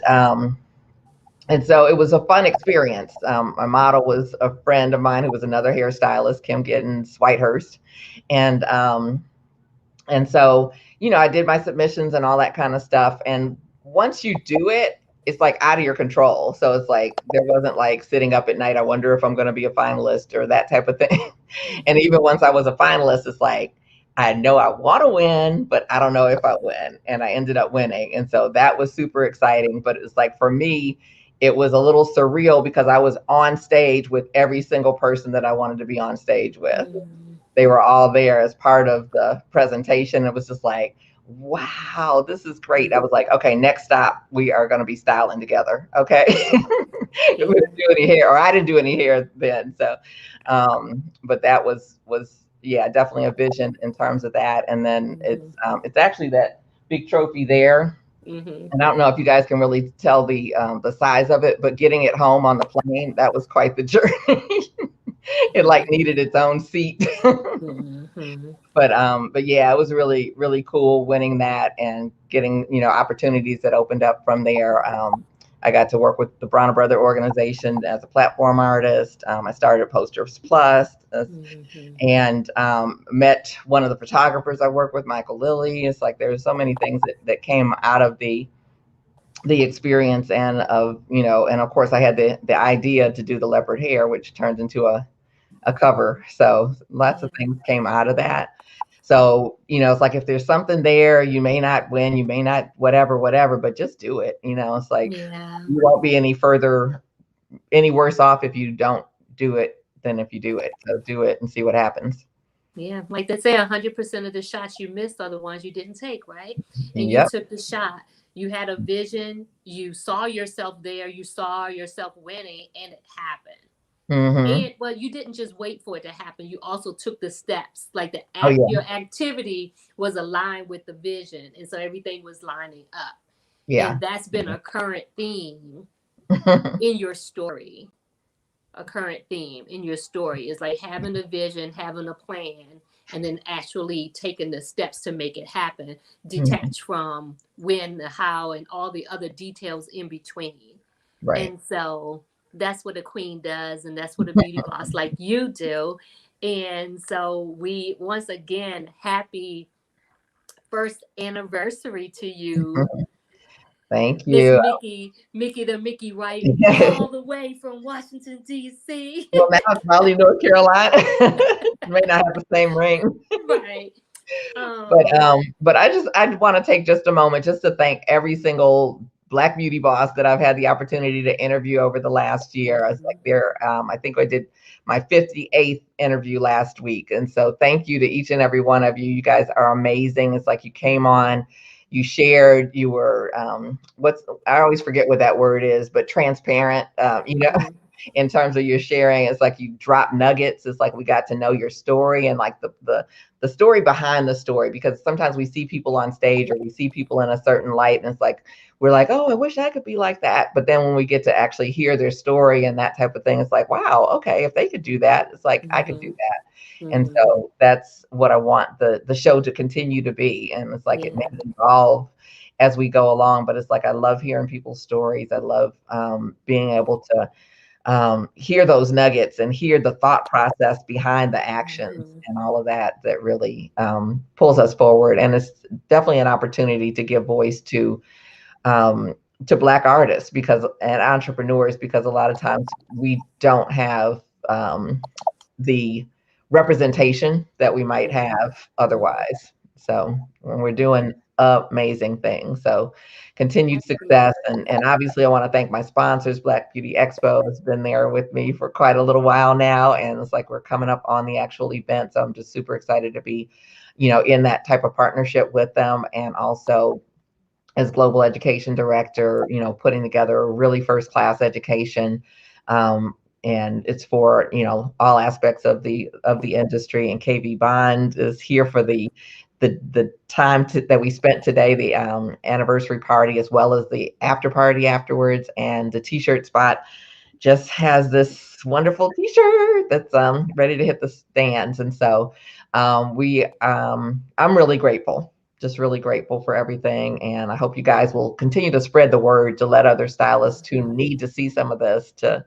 so it was a fun experience. My model was a friend of mine who was another hairstylist, Kim Giddens Whitehurst, and so, I did my submissions and all that kind of stuff. And once you do it, it's like out of your control. So it's like, there wasn't like sitting up at night, I wonder if I'm going to be a finalist or that type of thing. And even once I was a finalist, it's like, I know I want to win, but I don't know if I win. And I ended up winning. And so that was super exciting. But it's like, for me, it was a little surreal because I was on stage with every single person that I wanted to be on stage with. They were all there as part of the presentation. It was just like, wow, this is great. I was like, okay, next stop, we are going to be styling together. Okay. We didn't do any hair, or I didn't do any hair then. So, but that was, yeah, definitely a vision in terms of that. And then it's actually that big trophy there. And I don't know if you guys can really tell the size of it, but getting it home on the plane, that was quite the journey. It like needed its own seat. But yeah, it was really, really cool winning that and getting, opportunities that opened up from there. I got to work with the Bronner Brother organization as a platform artist. I started Posters Plus, and met one of the photographers I work with, Michael Lilly. It's like there's so many things that came out of the experience, and of course I had the idea to do the leopard hair, which turned into a cover. So lots of things came out of that. So, it's like, if there's something there, you may not win, you may not, whatever, but just do it. It's like, you won't be any worse off if you don't do it than if you do it. So do it and see what happens.
Yeah, like they say, 100% of the shots you missed are the ones you didn't take, right? And you took the shot. You had a vision. You saw yourself there. You saw yourself winning, and it happened. And you didn't just wait for it to happen. You also took the steps. Like your activity was aligned with the vision, and so everything was lining up. Yeah, and that's been a current theme in your story. A current theme in your story is like having a vision, having a plan, and then actually taking the steps to make it happen. Detached from when, the how, and all the other details in between. Right. And so that's what a queen does, and that's what a beauty boss like you do. And so we, once again, happy first anniversary to you.
Thank you.
Miki Wright, all the way from Washington, D.C.
Well, now it's Raleigh, North Carolina. May not have the same ring.
Right.
But I want to take just a moment just to thank every single Black beauty boss that I've had the opportunity to interview over the last year. I was like I think I did my 58th interview last week. And so thank you to each and every one of you. You guys are amazing. It's like you came on, you shared, you were, I always forget what that word is, but transparent, in terms of your sharing. It's like you drop nuggets. It's like we got to know your story and like the story behind the story, because sometimes we see people on stage or we see people in a certain light, and it's like, we're like, oh, I wish I could be like that. But then when we get to actually hear their story and that type of thing, it's like, wow, okay, if they could do that, it's like, I could do that. And so that's what I want the show to continue to be. And it's like, it may evolve as we go along, but it's like, I love hearing people's stories. I love being able to hear those nuggets and hear the thought process behind the actions and all of that really pulls us forward. And it's definitely an opportunity to give voice to Black artists and entrepreneurs, because a lot of times we don't have the representation that we might have otherwise. So we're doing amazing things. So continued success. And obviously I want to thank my sponsors. Black Beauty Expo has been there with me for quite a little while now. And it's like, we're coming up on the actual event. So I'm just super excited to be, in that type of partnership with them. And also as global education director, putting together a really first-class education and it's for, you know, all aspects of the industry. And KV Bond is here for the time that we spent today, the anniversary party, as well as the after party afterwards. And the t-shirt spot just has this wonderful t-shirt that's ready to hit the stands. And so I'm really grateful, just really grateful for everything. And I hope you guys will continue to spread the word to let other stylists who need to see some of this to,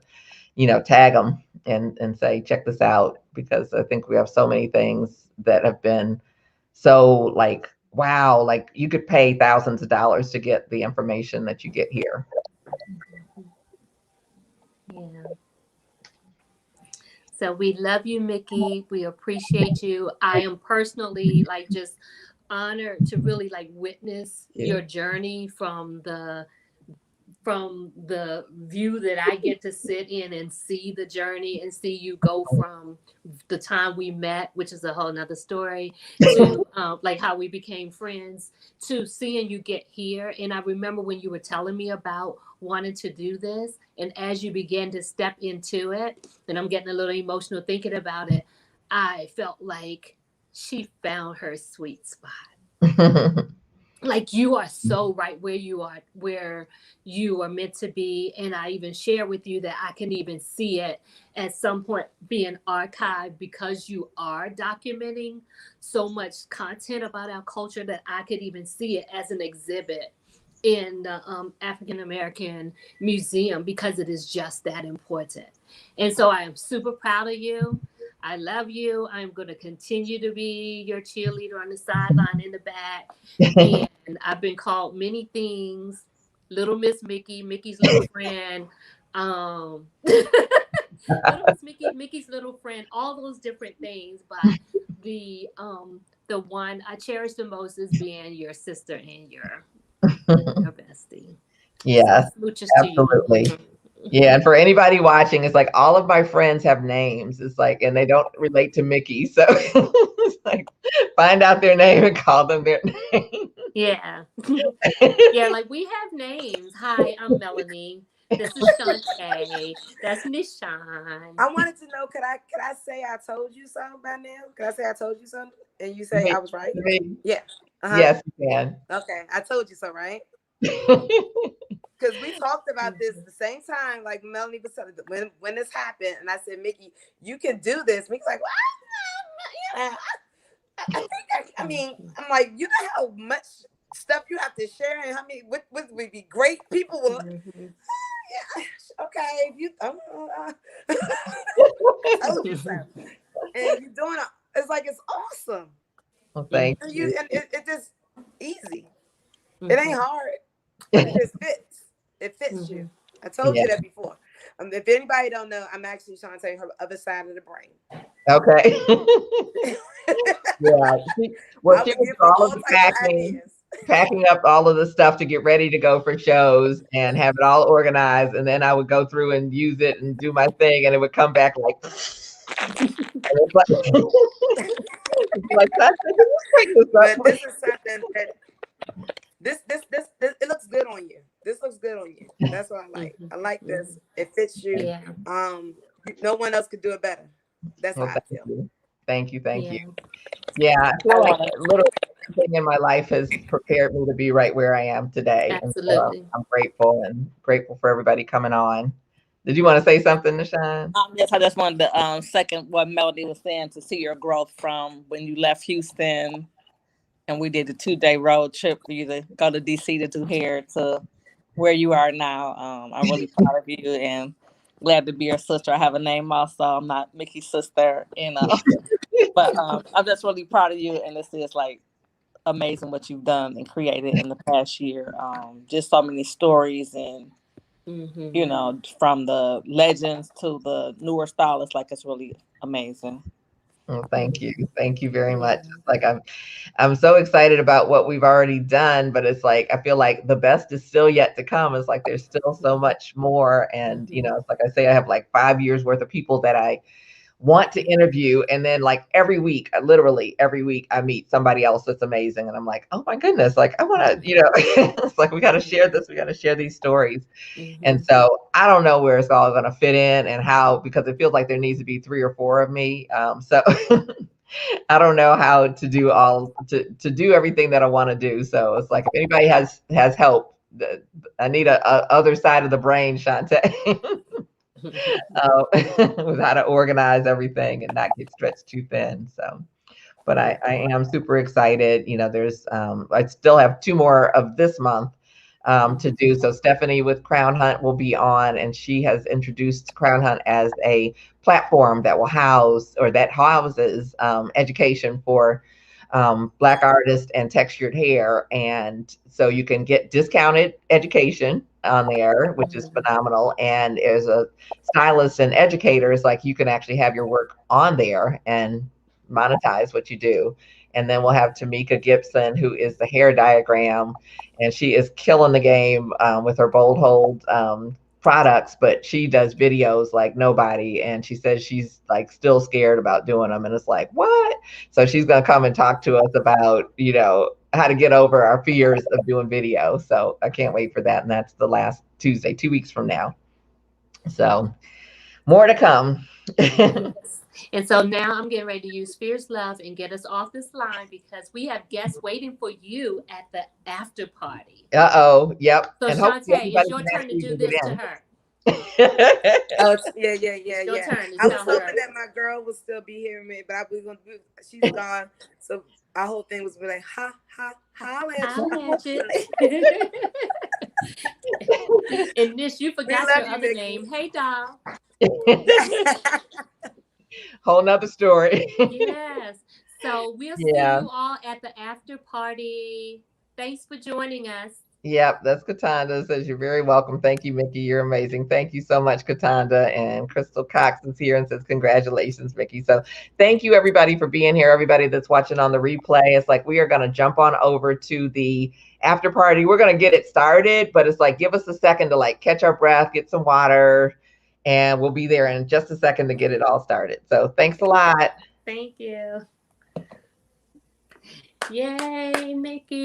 you know, tag them and say, check this out, because I think we have so many things that have been so like, wow, like you could pay thousands of dollars to get the information that you get here.
Yeah. So we love you, Miki. We appreciate you. I am personally like just honored to really like witness your journey from the view that I get to sit in and see the journey and see you go from the time we met, which is a whole nother story, to like how we became friends, to seeing you get here. And I remember when you were telling me about wanting to do this, and as you began to step into it, and I'm getting a little emotional thinking about it, I felt like she found her sweet spot. Like you are so right where you are meant to be. And I even share with you that I can even see it at some point being archived, because you are documenting so much content about our culture, that I could even see it as an exhibit in the African American Museum, because it is just that important. And so I am super proud of you. I love you. I'm going to continue to be your cheerleader on the sideline in the back. And I've been called many things. Little Miss Miki, Mickey's little friend. Little Miss Miki, Mickey's little friend. All those different things. But the one I cherish the most is being your sister and your bestie.
Yes,
so,
absolutely. Yeah, and for anybody watching, it's like all of my friends have names. It's like, and they don't relate to Miki, so it's like find out their name and call them their name.
Yeah, yeah, like we have names. Hi, I'm Melanie. This is Shantae. That's Nishan.
I wanted to know, could I say I told you something by now? Could I say I told you something and you say I was right? Yeah.
Yes, you can.
Okay, I told you so, right? Because we talked about this at the same time, like Melanie was telling when this happened, and I said, Miki, you can do this. Miki's like, well, I mean, I'm like, you know how much stuff you have to share, and how many what would be great people will. Yeah, okay, you. And you're doing it. It's like it's awesome.
Well, thank you.
And it just easy. It ain't hard. It just fits. It fits you. I told you that before. If anybody don't know, I'm actually trying to tell you her other side of the brain.
Okay. Yeah. Well, she was all of the packing up all of the stuff to get ready to go for shows and have it all organized, and then I would go through and use it and do my thing, and it would come back like. But
this is something that this it looks good on you. This looks good on you. That's what I like. I like this. It fits you.
Yeah.
No one else could do it better. That's how I feel.
Thank you. Yeah, I feel like a little thing in my life has prepared me to be right where I am today.
Absolutely.
And so I'm grateful for everybody coming on. Did you want to say something, Nishan?
Yes, I just wanted to second what Melody was saying, to see your growth from when you left Houston and we did the 2-day road trip for you to go to DC to do hair, to where you are now. I'm really proud of you and glad to be your sister. I have a name also. I'm not Miki's sister, but I'm just really proud of you. And this is like amazing what you've done and created in the past year. Just so many stories and, from the legends to the newer stylists, like it's really amazing.
Well, thank you. Thank you very much. Like I'm so excited about what we've already done, but it's like, I feel like the best is still yet to come. It's like, there's still so much more. And, it's like I say, I have like 5 years worth of people that I want to interview. And then like every week, literally every week I meet somebody else that's amazing. And I'm like, oh my goodness, like I want to, it's like, we got to share this. We got to share these stories. And so I don't know where it's all going to fit in and how, because it feels like there needs to be 3 or 4 of me. So I don't know how to do to do everything that I want to do. So it's like, if anybody has help, I need a other side of the brain, Shantae. With how to organize everything and not get stretched too thin. So, but I am super excited. There's I still have 2 more of this month to do. So Stephanie with Crown Hunt will be on, and she has introduced Crown Hunt as a platform that will houses education for Black artists and textured hair. And so you can get discounted education on there, which is phenomenal. And as a stylist and educator, like you can actually have your work on there and monetize what you do. And then we'll have Tamika Gibson, who is the hair diagram, and she is killing the game with her Bold Hold products, but she does videos like nobody. And she says she's like still scared about doing them. And it's like, what? So she's going to come and talk to us about, how to get over our fears of doing video. So I can't wait for that. And that's the last Tuesday, 2 weeks from now. So more to come.
And so now I'm getting ready to use Fierce Love and get us off this line, because we have guests waiting for you at the after party.
Yep.
So
and
Shantae, it's your turn to do this to her.
Oh, yeah.
Your turn to
I was
tell
hoping
her.
that my girl would still be here, man, but she's gone. So our whole thing was be like, holla at you.
And Nish, you forgot your other
Mickey.
name. Hey, doll.
Whole nother story.
Yes. So we'll see you all at the after party. Thanks for joining us.
Yep, that's Katanda. Says you're very welcome. Thank you, Mickey. You're amazing. Thank you so much, Katanda. And Crystal Cox is here and says congratulations, Mickey. So thank you, everybody, for being here. Everybody that's watching on the replay. It's like we are going to jump on over to the after party. We're going to get it started, but it's like give us a second to like catch our breath, get some water, and we'll be there in just a second to get it all started. So thanks a lot.
Thank you. Yay, Mickey.